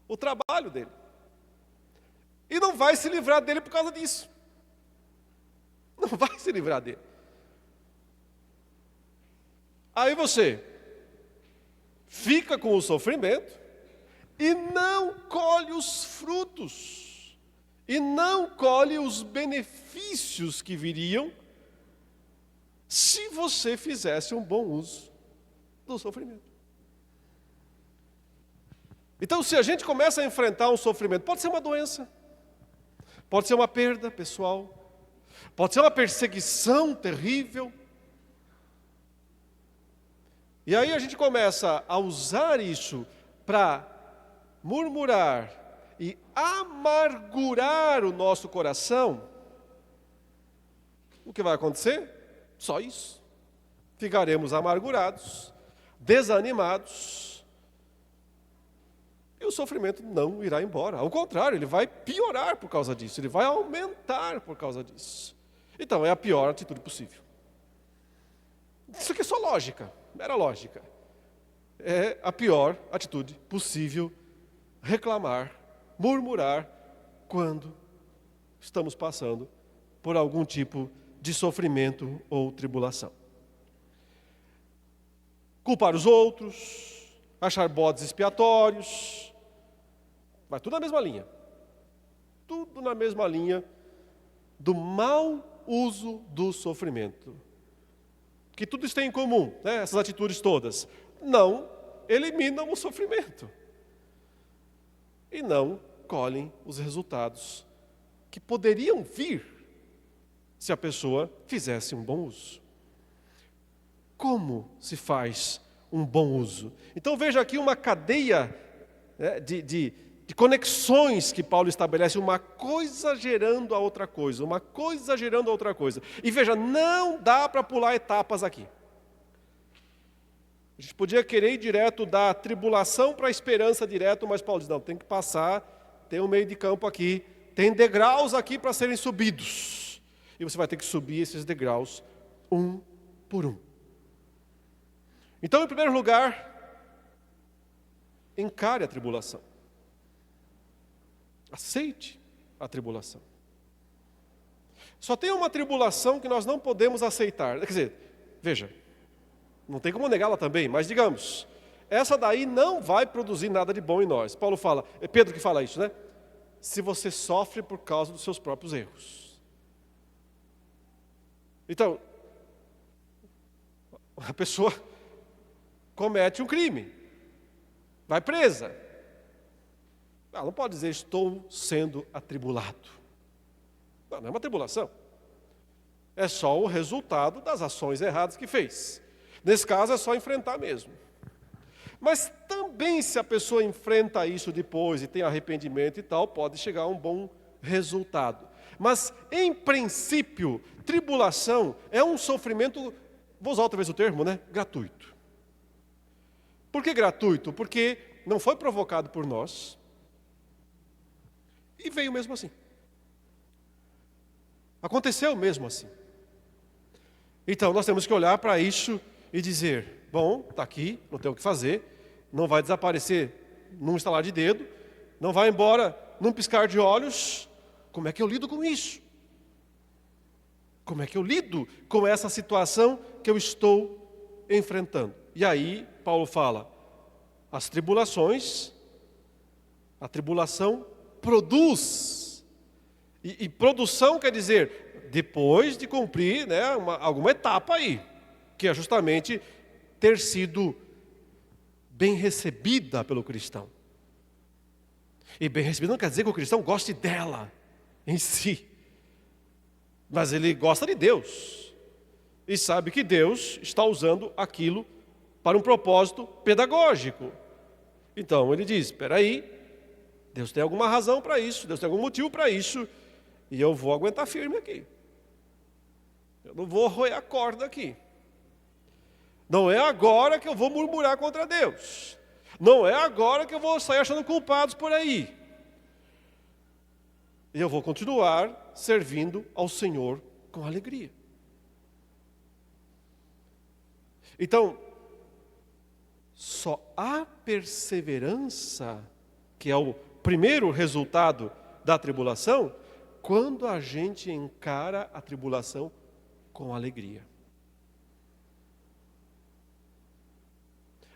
o trabalho dele. E não vai se livrar dele por causa disso. Não vai se livrar dele. Aí você fica com o sofrimento e não colhe os frutos, e não colhe os benefícios que viriam se você fizesse um bom uso do sofrimento. Então, se a gente começa a enfrentar um sofrimento, pode ser uma doença, pode ser uma perda pessoal, pode ser uma perseguição terrível. E aí a gente começa a usar isso para murmurar e amargurar o nosso coração. O que vai acontecer? Só isso. Ficaremos amargurados, desanimados, e o sofrimento não irá embora. Ao contrário, ele vai piorar por causa disso, ele vai aumentar por causa disso. Então, é a pior atitude possível. Isso aqui é só lógica, mera lógica. É a pior atitude possível reclamar, murmurar, quando estamos passando por algum tipo de sofrimento ou tribulação. Culpar os outros, achar bodes expiatórios, vai tudo na mesma linha. Tudo na mesma linha do mau uso do sofrimento. Que tudo isso tem em comum, né? Essas atitudes todas. Não eliminam o sofrimento. E não colhem os resultados que poderiam vir se a pessoa fizesse um bom uso. Como se faz um bom uso? Então veja aqui uma cadeia, né, de conexões que Paulo estabelece, uma coisa gerando a outra coisa, uma coisa gerando a outra coisa. E veja, não dá para pular etapas aqui. A gente podia querer ir direto da tribulação para a esperança direto, mas Paulo diz, não, tem que passar, tem um meio de campo aqui, tem degraus aqui para serem subidos. E você vai ter que subir esses degraus um por um. Então, em primeiro lugar, encare a tribulação. Aceite a tribulação. Só tem uma tribulação que nós não podemos aceitar. Quer dizer, veja, não tem como negá-la também, mas digamos, essa daí não vai produzir nada de bom em nós. Paulo fala, é Pedro que fala isso, né? Se você sofre por causa dos seus próprios erros. Então, a pessoa comete um crime, vai presa. Ela não pode dizer, estou sendo atribulado. Não é uma tribulação. É só o resultado das ações erradas que fez. Nesse caso, é só enfrentar mesmo. Mas também, se a pessoa enfrenta isso depois e tem arrependimento e tal, pode chegar a um bom resultado. Mas, em princípio, tribulação é um sofrimento, vou usar outra vez o termo, né? Gratuito. Por que gratuito? Porque não foi provocado por nós e veio mesmo assim. Aconteceu mesmo assim. Então, nós temos que olhar para isso e dizer, bom, está aqui, não tem o que fazer, não vai desaparecer num estalar de dedo, não vai embora num piscar de olhos. Como é que eu lido com isso? Como é que eu lido com essa situação que eu estou enfrentando? E aí, Paulo fala, as tribulações, a tribulação produz. E produção quer dizer, depois de cumprir, né, alguma etapa aí, que é justamente ter sido bem recebida pelo cristão. E bem recebida não quer dizer que o cristão goste dela em si, mas ele gosta de Deus e sabe que Deus está usando aquilo para um propósito pedagógico. Então ele diz, espera aí, Deus tem alguma razão para isso, Deus tem algum motivo para isso, e eu vou aguentar firme aqui. Eu não vou arroiar a corda aqui. Não é agora que eu vou murmurar contra Deus. Não é agora que eu vou sair achando culpados por aí. E eu vou continuar servindo ao Senhor com alegria. Então, só há perseverança, que é o primeiro resultado da tribulação, quando a gente encara a tribulação com alegria.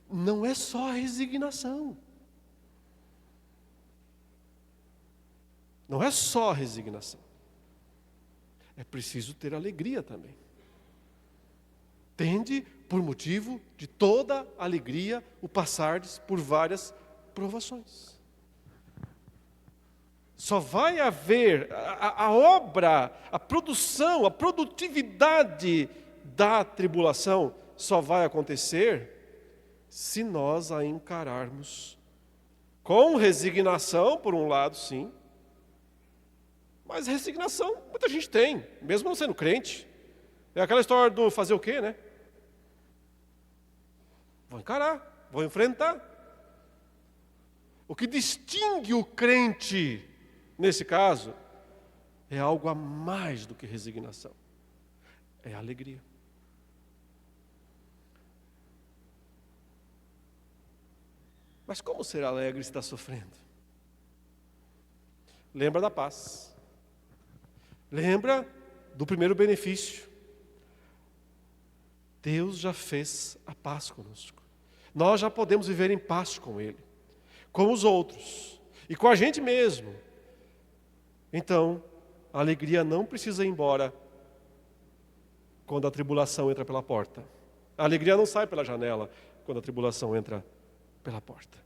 não é só a resignação. Não é só a resignação. É preciso ter alegria também. Tende, por motivo de toda alegria, o passardes por várias provações. Só vai haver a obra, a produção, a produtividade da tribulação só vai acontecer se nós a encararmos com resignação, por um lado, sim. Mas resignação muita gente tem, mesmo não sendo crente. É aquela história do fazer o quê, né? Vou encarar, vou enfrentar. O que distingue o crente, nesse caso, é algo a mais do que resignação. É alegria. Mas como ser alegre se está sofrendo? Lembra da paz. Lembra do primeiro benefício. Deus já fez a paz conosco. Nós já podemos viver em paz com Ele, com os outros e com a gente mesmo. Então, a alegria não precisa ir embora quando a tribulação entra pela porta. A alegria não sai pela janela quando a tribulação entra pela porta.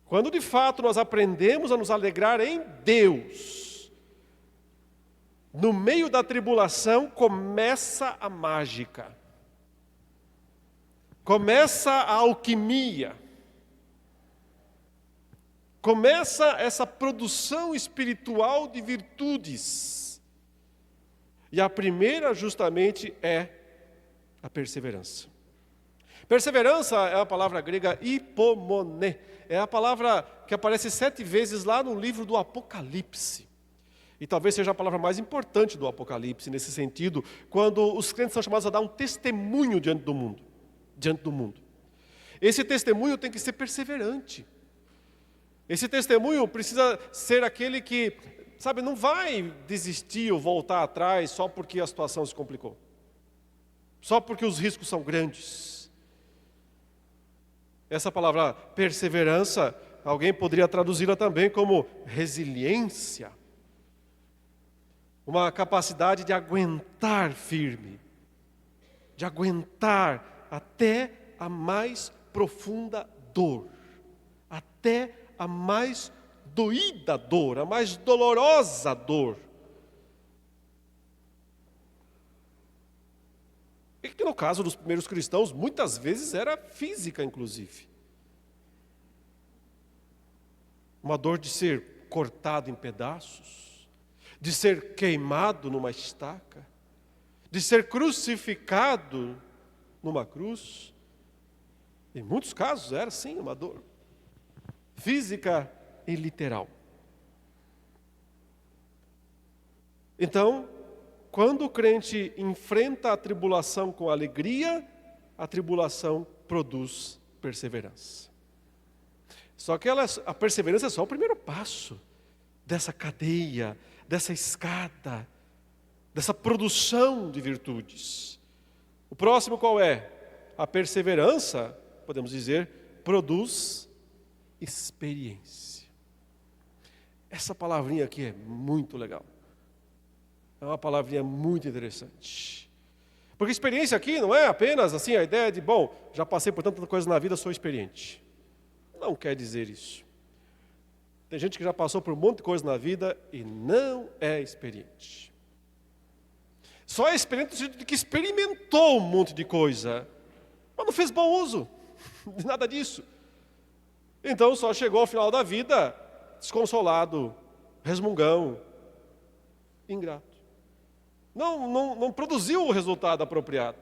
Quando de fato nós aprendemos a nos alegrar em Deus, no meio da tribulação começa a mágica. Começa a alquimia. Começa essa produção espiritual de virtudes. E a primeira justamente é a perseverança. Perseverança é a palavra grega hipomone. É a palavra que aparece 7 vezes lá no livro do Apocalipse. E talvez seja a palavra mais importante do Apocalipse nesse sentido, quando os crentes são chamados a dar um testemunho diante do mundo. Esse testemunho tem que ser perseverante. Esse testemunho precisa ser aquele que, sabe, não vai desistir ou voltar atrás só porque a situação se complicou. Só porque os riscos são grandes. Essa palavra perseverança, alguém poderia traduzi-la também como resiliência. Uma capacidade de aguentar firme. De aguentar até a mais profunda dor. Até a mais doída dor, a mais dolorosa dor. E que no caso dos primeiros cristãos, muitas vezes era física, inclusive. Uma dor de ser cortado em pedaços, de ser queimado numa estaca, de ser crucificado numa cruz. Em muitos casos era sim uma dor física e literal. Então, quando o crente enfrenta a tribulação com alegria, a tribulação produz perseverança. Só que a perseverança é só o primeiro passo dessa cadeia, dessa escada, dessa produção de virtudes. O próximo qual é? A perseverança, podemos dizer, produz experiência. Essa palavrinha aqui é muito legal. É uma palavrinha muito interessante. Porque experiência aqui não é apenas assim a ideia de, bom, já passei por tanta coisa na vida, sou experiente. Não quer dizer isso. Tem gente que já passou por um monte de coisa na vida e não é experiente. Só é experiente no sentido de que experimentou um monte de coisa, mas não fez bom uso de nada disso. Então só chegou ao final da vida desconsolado, resmungão, ingrato. Não produziu o resultado apropriado.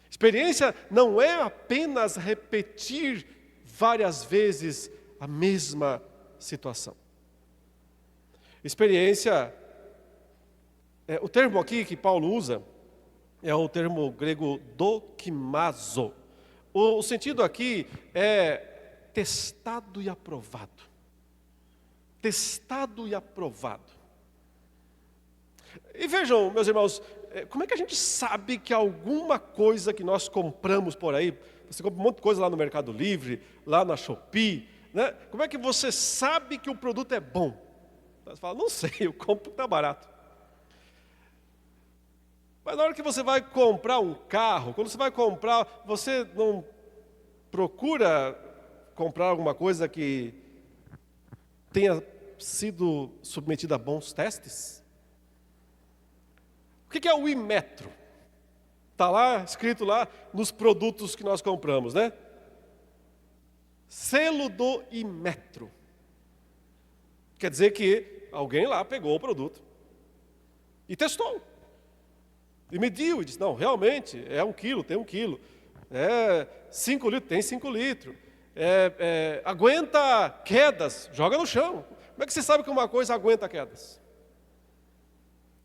Experiência não é apenas repetir várias vezes a mesma situação. Experiência, o termo aqui que Paulo usa é o termo grego dokimazo. O sentido aqui é testado e aprovado. Testado e aprovado. E vejam, meus irmãos, como é que a gente sabe que alguma coisa que nós compramos por aí, você compra um monte de coisa lá no Mercado Livre, lá na Shopee, né? Como é que você sabe que o produto é bom? Você fala, não sei, eu compro porque está barato. Mas na hora que você vai comprar um carro, quando você vai comprar, você não procura comprar alguma coisa que tenha sido submetida a bons testes? O que é o Inmetro? Está lá, escrito lá nos produtos que nós compramos, né? Selo do Inmetro. Quer dizer que alguém lá pegou o produto e testou. E mediu e disse, não, realmente, é 1 quilo, tem 1 quilo. É 5 litros, tem 5 litros. Aguenta quedas, joga no chão. Como é que você sabe que uma coisa aguenta quedas?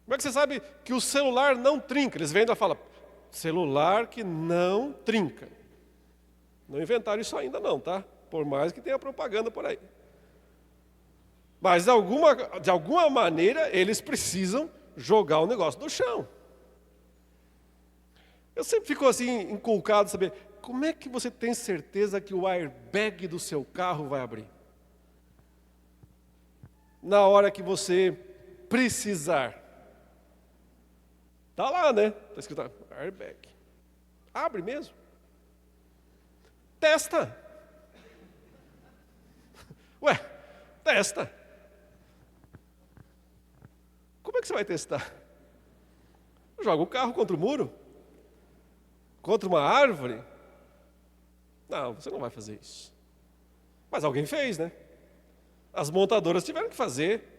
Como é que você sabe que o celular não trinca? Eles vendem e falam, celular que não trinca. Não inventaram isso ainda não, tá? Por mais que tenha propaganda por aí. Mas de alguma maneira eles precisam jogar o negócio no chão. Eu sempre fico assim, inculcado, saber, como é que você tem certeza que o airbag do seu carro vai abrir? Na hora que você precisar. Está lá, né? Está escrito airbag. Abre mesmo. Testa. Ué, testa. Como é que você vai testar? Joga o carro contra o muro? Contra uma árvore? Não, você não vai fazer isso. Mas alguém fez, né? As montadoras tiveram que fazer.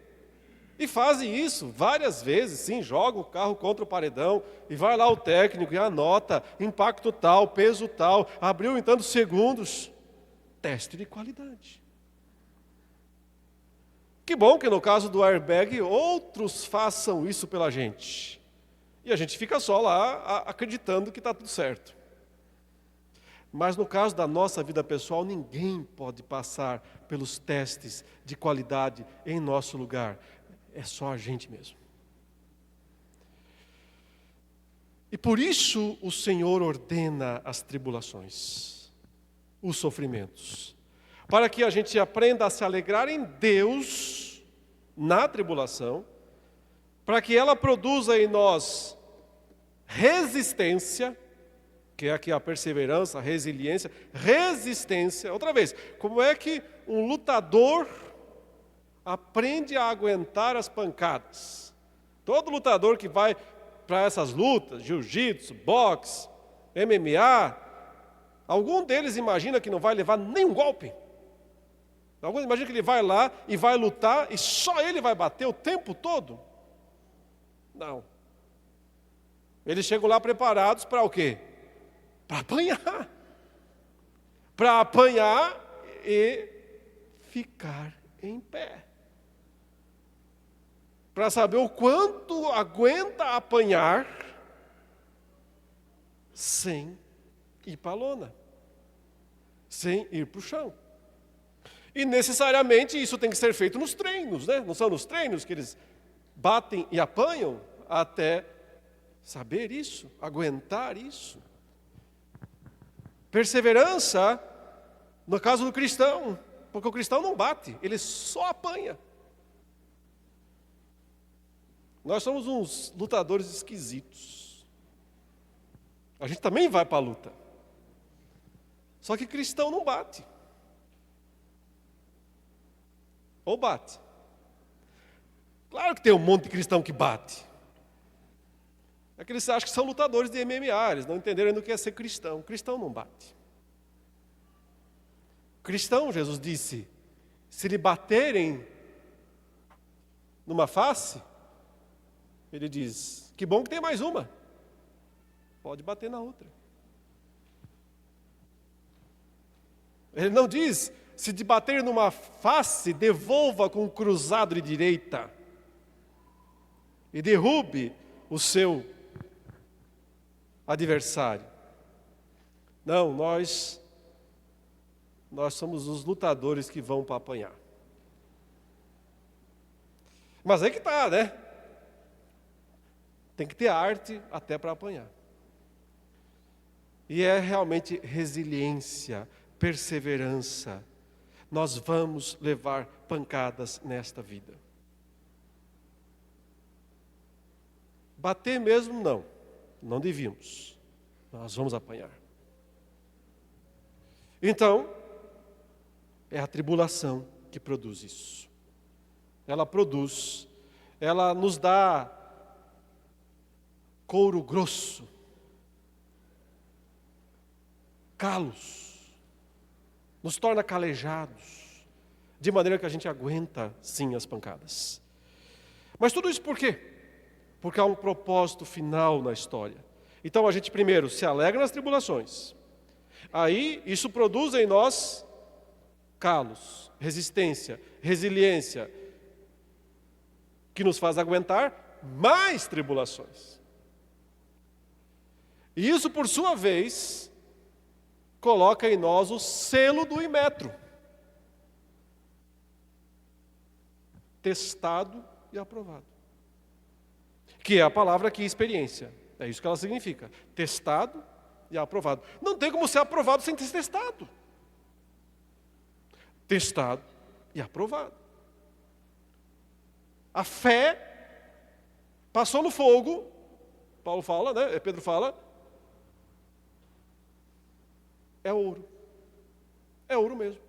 E fazem isso várias vezes, sim, joga o carro contra o paredão, e vai lá o técnico e anota, impacto tal, peso tal, abriu em tantos segundos. Teste de qualidade. Que bom que no caso do airbag, outros façam isso pela gente. E a gente fica só lá acreditando que está tudo certo. Mas no caso da nossa vida pessoal, ninguém pode passar pelos testes de qualidade em nosso lugar. É só a gente mesmo. E por isso o Senhor ordena as tribulações, os sofrimentos, para que a gente aprenda a se alegrar em Deus na tribulação, para que ela produza em nós resistência, que é aqui a perseverança, a resiliência, resistência. Outra vez, como é que um lutador aprende a aguentar as pancadas? Todo lutador que vai para essas lutas, jiu-jitsu, boxe, MMA, algum deles imagina que não vai levar nenhum golpe? Alguns imaginam que ele vai lá e vai lutar e só ele vai bater o tempo todo? Não. Eles chegam lá preparados para o quê? Para apanhar. Para apanhar e ficar em pé. Para saber o quanto aguenta apanhar sem ir para a lona, sem ir para o chão. E necessariamente isso tem que ser feito nos treinos, né? Não são nos treinos que eles batem e apanham até saber isso, aguentar isso. Perseverança, no caso do cristão, porque o cristão não bate, ele só apanha. Nós somos uns lutadores esquisitos. A gente também vai para a luta. Só que cristão não bate. Ou bate? Claro que tem um monte de cristão que bate. É que eles acham que são lutadores de MMA, eles não entenderam ainda o que é ser cristão. Cristão não bate. Cristão, Jesus disse, se lhe baterem numa face, ele diz, que bom que tem mais uma. Pode bater na outra. Ele não diz, se te bater numa face, devolva com um cruzado de direita. E derrube o seu adversário. Não, nós somos os lutadores que vão para apanhar. Mas aí que está, né? Tem que ter arte até para apanhar. E é realmente resiliência, perseverança. Nós vamos levar pancadas nesta vida. Bater mesmo, não devíamos. Nós vamos apanhar. Então, é a tribulação que produz isso. Ela nos dá couro grosso, calos, nos torna calejados, de maneira que a gente aguenta, sim, as pancadas. Mas tudo isso por quê? Porque há um propósito final na história. Então a gente primeiro se alegra nas tribulações. Aí isso produz em nós calos, resistência, resiliência, que nos faz aguentar mais tribulações. E isso, por sua vez, coloca em nós o selo do Inmetro. Testado e aprovado. Que é a palavra aqui, experiência. É isso que ela significa. Testado e aprovado. Não tem como ser aprovado sem ter testado. Testado e aprovado. A fé passou no fogo, Paulo fala, né? Pedro fala, é ouro. É ouro mesmo.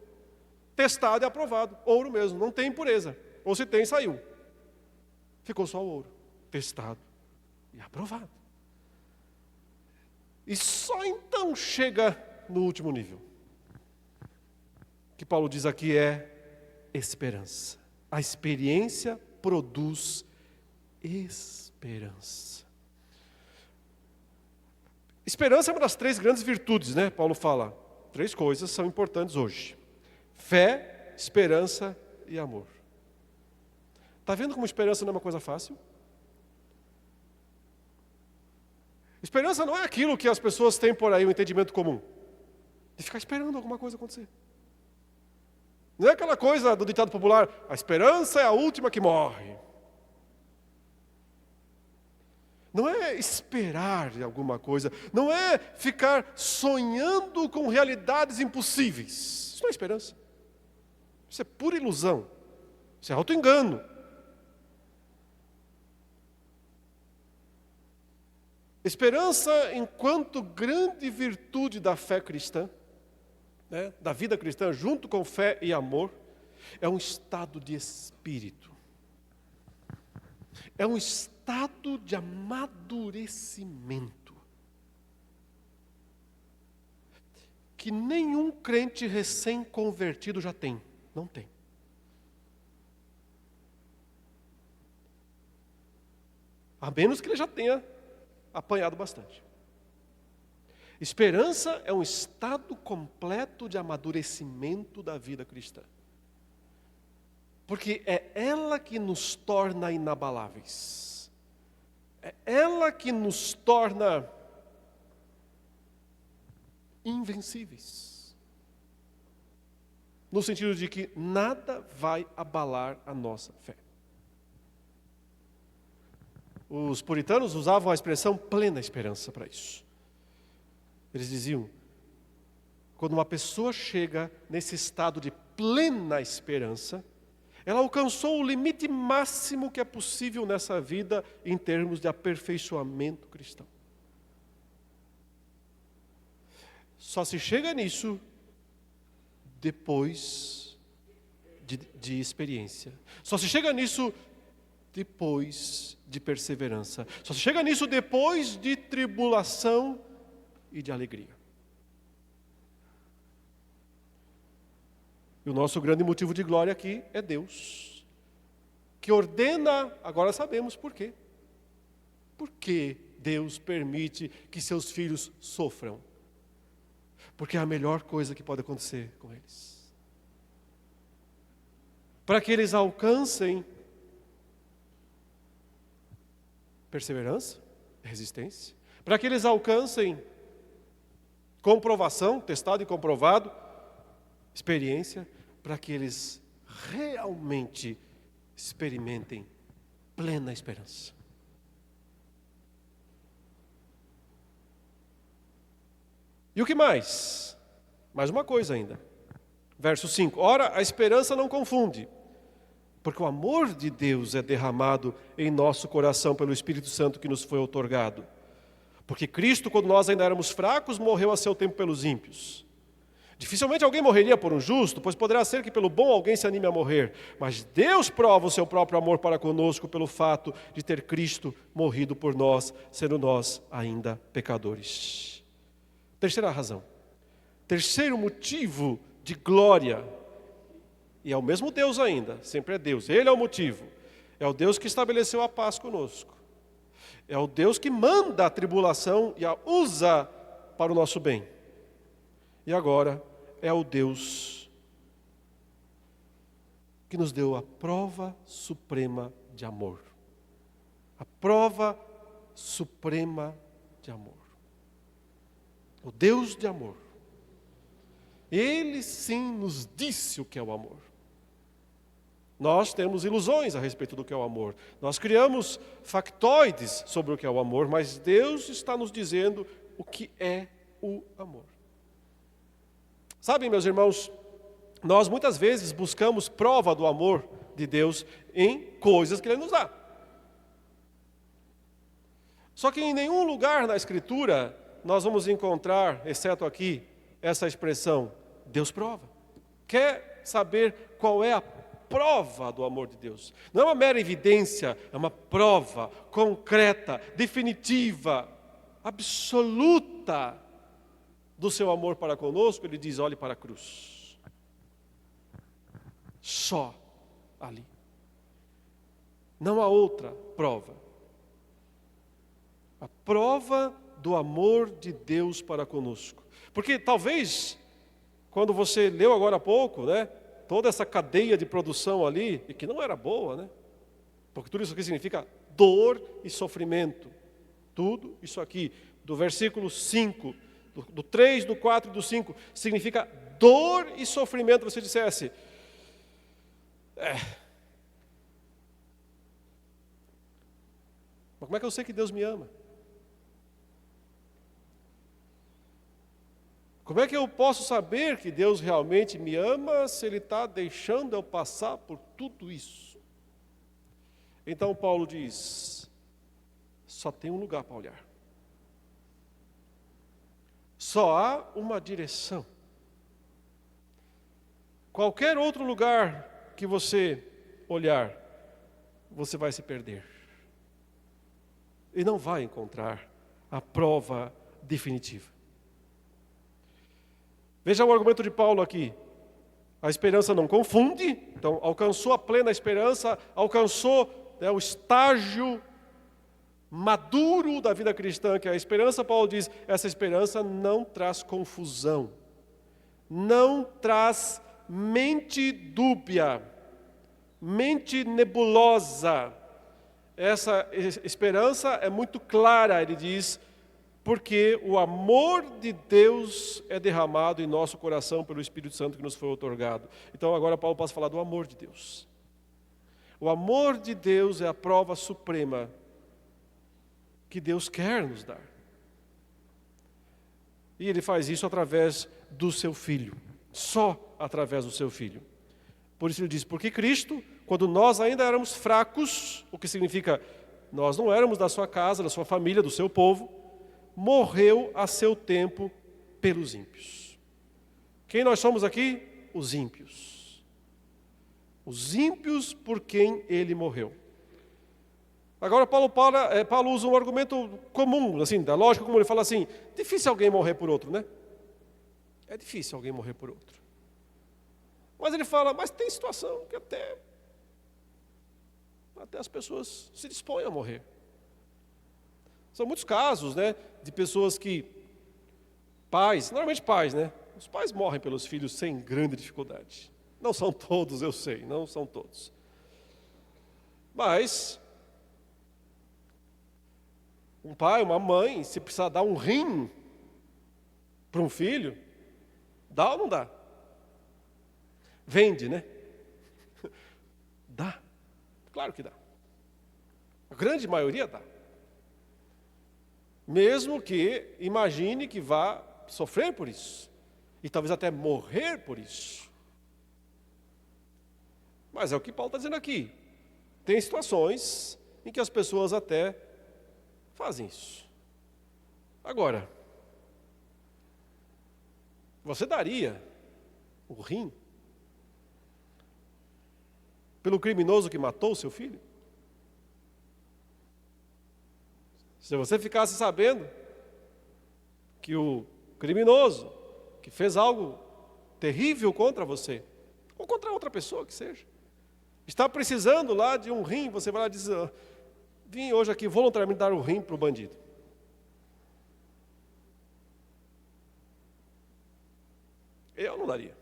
Testado e aprovado. Ouro mesmo, não tem impureza. Ou se tem, saiu. Ficou só o ouro. Testado e aprovado. E só então chega no último nível. O que Paulo diz aqui é esperança. A experiência produz esperança. Esperança é uma das 3 grandes virtudes, né? Paulo fala. 3 coisas são importantes hoje. Fé, esperança e amor. Está vendo como esperança não é uma coisa fácil? Esperança não é aquilo que as pessoas têm por aí, um entendimento comum. De ficar esperando alguma coisa acontecer. Não é aquela coisa do ditado popular, a esperança é a última que morre. Não é esperar alguma coisa, não é ficar sonhando com realidades impossíveis. Isso não é esperança. Isso é pura ilusão. Isso é auto-engano. Esperança, enquanto grande virtude da fé cristã, né, da vida cristã, junto com fé e amor, é um estado de espírito. É um estado de amadurecimento que nenhum crente recém-convertido já tem. Não tem. A menos que ele já tenha apanhado bastante. Esperança é um estado completo de amadurecimento da vida cristã. Porque é ela que nos torna inabaláveis. É ela que nos torna invencíveis. No sentido de que nada vai abalar a nossa fé. Os puritanos usavam a expressão plena esperança para isso. Eles diziam, quando uma pessoa chega nesse estado de plena esperança, ela alcançou o limite máximo que é possível nessa vida em termos de aperfeiçoamento cristão. Só se chega nisso depois de experiência. Só se chega nisso depois de perseverança. Só se chega nisso depois de tribulação e de alegria. E o nosso grande motivo de glória aqui é Deus, que ordena, agora sabemos por quê. Por que Deus permite que seus filhos sofram? Porque é a melhor coisa que pode acontecer com eles. Para que eles alcancem perseverança, resistência. Para que eles alcancem comprovação, testado e comprovado, experiência, para que eles realmente experimentem plena esperança. E o que mais? Mais uma coisa ainda. Verso 5. Ora, a esperança não confunde, porque o amor de Deus é derramado em nosso coração pelo Espírito Santo que nos foi outorgado. Porque Cristo, quando nós ainda éramos fracos, morreu a seu tempo pelos ímpios. Dificilmente alguém morreria por um justo, pois poderá ser que pelo bom alguém se anime a morrer. Mas Deus prova o seu próprio amor para conosco pelo fato de ter Cristo morrido por nós, sendo nós ainda pecadores. Terceira razão. Terceiro motivo de glória. E é o mesmo Deus ainda, sempre é Deus. Ele é o motivo. É o Deus que estabeleceu a paz conosco. É o Deus que manda a tribulação e a usa para o nosso bem. E agora é o Deus que nos deu a prova suprema de amor. A prova suprema de amor. O Deus de amor. Ele sim nos disse o que é o amor. Nós temos ilusões a respeito do que é o amor. Nós criamos factoides sobre o que é o amor, mas Deus está nos dizendo o que é o amor. Sabem, meus irmãos, nós muitas vezes buscamos prova do amor de Deus em coisas que Ele nos dá. Só que em nenhum lugar na Escritura nós vamos encontrar, exceto aqui, essa expressão, Deus prova. Quer saber qual é a prova do amor de Deus? Não é uma mera evidência, é uma prova concreta, definitiva, absoluta do seu amor para conosco. Ele diz, olhe para a cruz. Só ali. Não há outra prova. A prova do amor de Deus para conosco. Porque talvez, quando você leu agora há pouco, né, toda essa cadeia de produção ali, e que não era boa, né? Porque tudo isso aqui significa dor e sofrimento. Tudo isso aqui, do versículo 5, do 3, do 4 e do 5, significa dor e sofrimento. Você dissesse, mas como é que eu sei que Deus me ama? Como é que eu posso saber que Deus realmente me ama se Ele está deixando eu passar por tudo isso? Então Paulo diz, só tem um lugar para olhar. Só há uma direção. Qualquer outro lugar que você olhar, você vai se perder. E não vai encontrar a prova definitiva. Veja o argumento de Paulo aqui. A esperança não confunde, então alcançou a plena esperança, alcançou o estágio maduro da vida cristã, que é a esperança. Paulo diz, essa esperança não traz confusão, não traz mente dúbia, mente nebulosa. Essa esperança é muito clara, ele diz, porque o amor de Deus é derramado em nosso coração pelo Espírito Santo que nos foi outorgado. Então agora Paulo passa a falar do amor de Deus. O amor de Deus é a prova suprema que Deus quer nos dar. E Ele faz isso através do seu Filho. Só através do seu Filho. Por isso ele diz, porque Cristo, quando nós ainda éramos fracos, o que significa, nós não éramos da sua casa, da sua família, do seu povo, morreu a seu tempo pelos ímpios. Quem nós somos aqui? Os ímpios. Os ímpios por quem Ele morreu. Agora Paulo usa um argumento comum, assim, da lógica comum. Ele fala assim, difícil alguém morrer por outro, né? É difícil alguém morrer por outro. Mas ele fala, mas tem situação que até as pessoas se dispõem a morrer. São muitos casos, né, de pessoas que, normalmente pais, né? Os pais morrem pelos filhos sem grande dificuldade. Não são todos, eu sei, não são todos. Mas um pai, uma mãe, se precisar dar um rim para um filho, dá ou não dá? Vende, né? Dá. Claro que dá. A grande maioria dá. Mesmo que imagine que vá sofrer por isso. E talvez até morrer por isso. Mas é o que Paulo está dizendo aqui. Tem situações em que as pessoas até fazem isso. Agora, você daria o rim pelo criminoso que matou o seu filho? Se você ficasse sabendo que o criminoso que fez algo terrível contra você, ou contra outra pessoa que seja, está precisando lá de um rim, você vai lá e diz: vim hoje aqui voluntariamente dar o rim para o bandido. Eu não daria.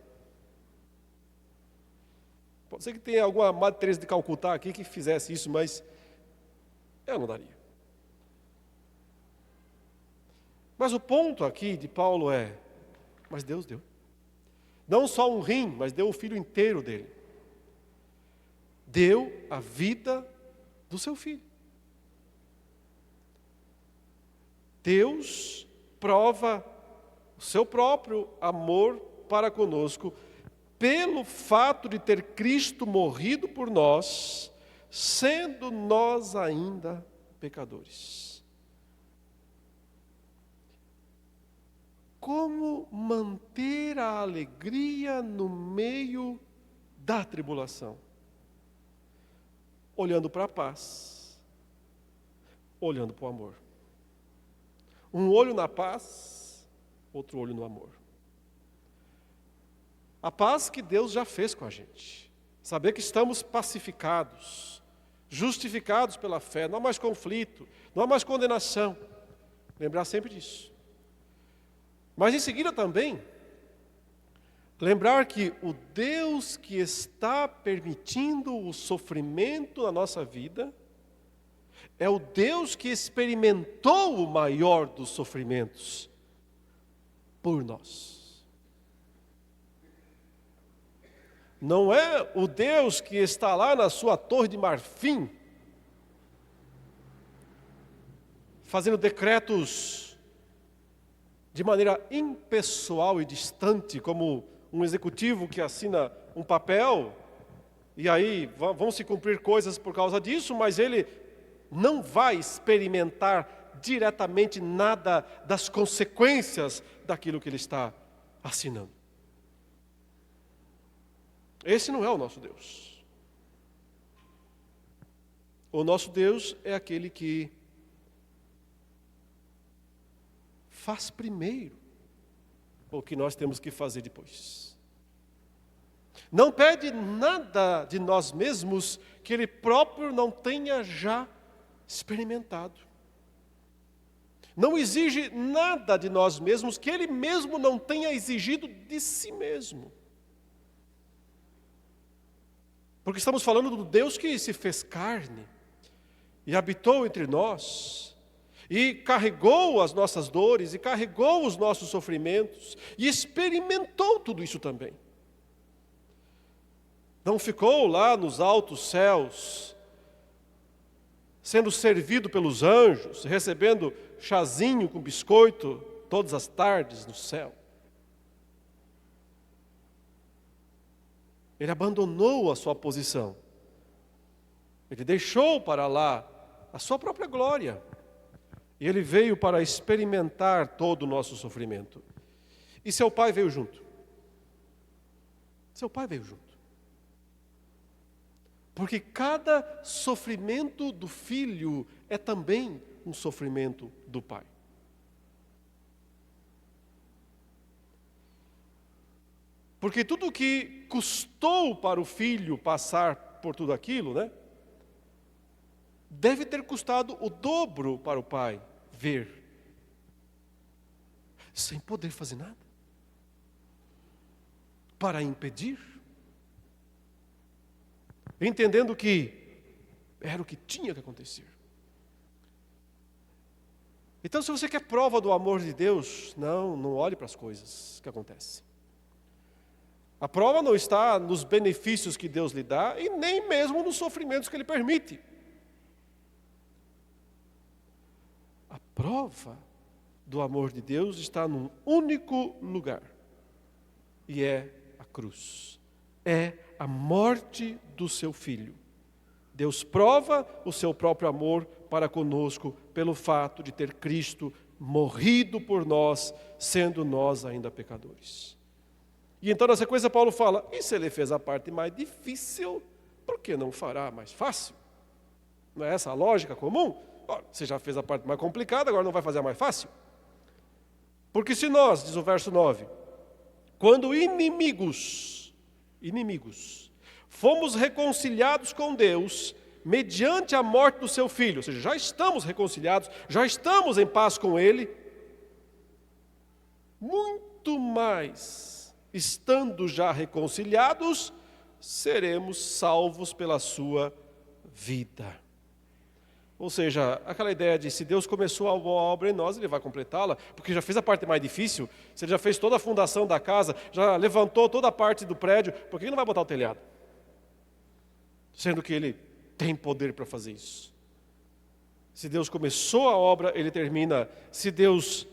Pode ser que tenha alguma Madre Teresa de Calcutá aqui que fizesse isso, mas eu não daria. Mas o ponto aqui de Paulo é: mas Deus deu. Não só um rim, mas deu o filho inteiro dele. Deu a vida do seu filho. Deus prova o seu próprio amor para conosco pelo fato de ter Cristo morrido por nós, sendo nós ainda pecadores. Como manter a alegria no meio da tribulação? Olhando para a paz, olhando para o amor. Um olho na paz, outro olho no amor. A paz que Deus já fez com a gente. Saber que estamos pacificados, justificados pela fé, não há mais conflito, não há mais condenação. Lembrar sempre disso. Mas em seguida também, lembrar que o Deus que está permitindo o sofrimento na nossa vida é o Deus que experimentou o maior dos sofrimentos por nós. Não é o Deus que está lá na sua torre de marfim, fazendo decretos de maneira impessoal e distante, como um executivo que assina um papel, e aí vão se cumprir coisas por causa disso, mas ele não vai experimentar diretamente nada das consequências daquilo que ele está assinando. Esse não é o nosso Deus. O nosso Deus é aquele que faz primeiro o que nós temos que fazer depois. Não pede nada de nós mesmos que Ele próprio não tenha já experimentado. Não exige nada de nós mesmos que Ele mesmo não tenha exigido de si mesmo. Porque estamos falando do Deus que se fez carne e habitou entre nós, e carregou as nossas dores, e carregou os nossos sofrimentos, e experimentou tudo isso também. Não ficou lá nos altos céus, sendo servido pelos anjos, recebendo chazinho com biscoito todas as tardes no céu. Ele abandonou a sua posição. Ele deixou para lá a sua própria glória. E ele veio para experimentar todo o nosso sofrimento. E seu pai veio junto. Seu pai veio junto. Porque cada sofrimento do filho é também um sofrimento do pai. Porque tudo que custou para o filho passar por tudo aquilo, né? Deve ter custado o dobro para o pai ver. Sem poder fazer nada. Para impedir. Entendendo que era o que tinha que acontecer. Então, se você quer prova do amor de Deus, não olhe para as coisas que acontecem. A prova não está nos benefícios que Deus lhe dá e nem mesmo nos sofrimentos que Ele permite. A prova do amor de Deus está num único lugar, e é a cruz. É a morte do seu Filho. Deus prova o seu próprio amor para conosco pelo fato de ter Cristo morrido por nós, sendo nós ainda pecadores. E então na sequência Paulo fala, e se ele fez a parte mais difícil, por que não fará mais fácil? Não é essa a lógica comum? Ora, você já fez a parte mais complicada, agora não vai fazer a mais fácil? Porque se nós, diz o verso 9, quando inimigos, fomos reconciliados com Deus, mediante a morte do seu Filho, ou seja, já estamos reconciliados, já estamos em paz com Ele, muito mais, estando já reconciliados, seremos salvos pela sua vida. Ou seja, aquela ideia de se Deus começou a boa obra em nós, Ele vai completá-la, porque já fez a parte mais difícil, se Ele já fez toda a fundação da casa, já levantou toda a parte do prédio, por que Ele não vai botar o telhado? Sendo que Ele tem poder para fazer isso. Se Deus começou a obra, Ele termina. Se Deus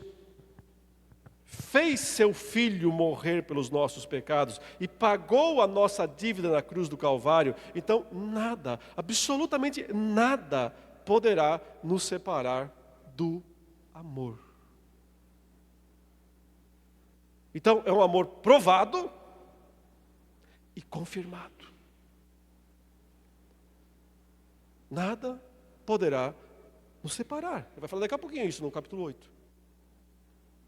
fez seu Filho morrer pelos nossos pecados e pagou a nossa dívida na cruz do Calvário, então nada, absolutamente nada, poderá nos separar do amor. Então é um amor provado e confirmado. Nada poderá nos separar. Ele vai falar daqui a pouquinho isso no capítulo 8.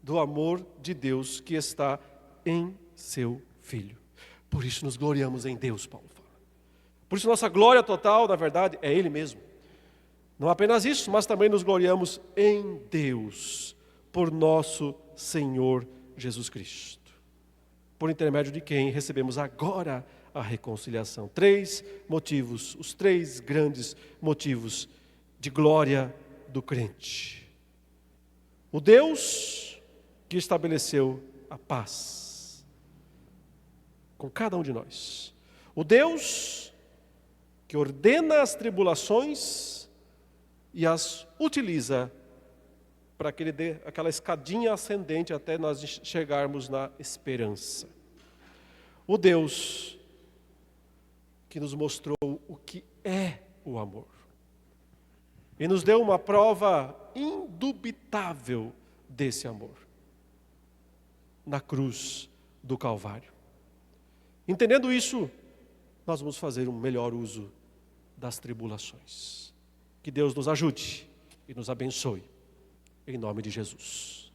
Do amor de Deus que está em seu Filho. Por isso nos gloriamos em Deus, Paulo fala. Por isso nossa glória total, na verdade, é Ele mesmo. Não apenas isso, mas também nos gloriamos em Deus, por nosso Senhor Jesus Cristo, por intermédio de quem recebemos agora a reconciliação. 3 motivos, os 3 grandes motivos de glória do crente. O Deus que estabeleceu a paz com cada um de nós. O Deus que ordena as tribulações e as utiliza para que Ele dê aquela escadinha ascendente até nós chegarmos na esperança. O Deus que nos mostrou o que é o amor. E nos deu uma prova indubitável desse amor. Na cruz do Calvário. Entendendo isso, nós vamos fazer um melhor uso das tribulações. Que Deus nos ajude e nos abençoe. Em nome de Jesus.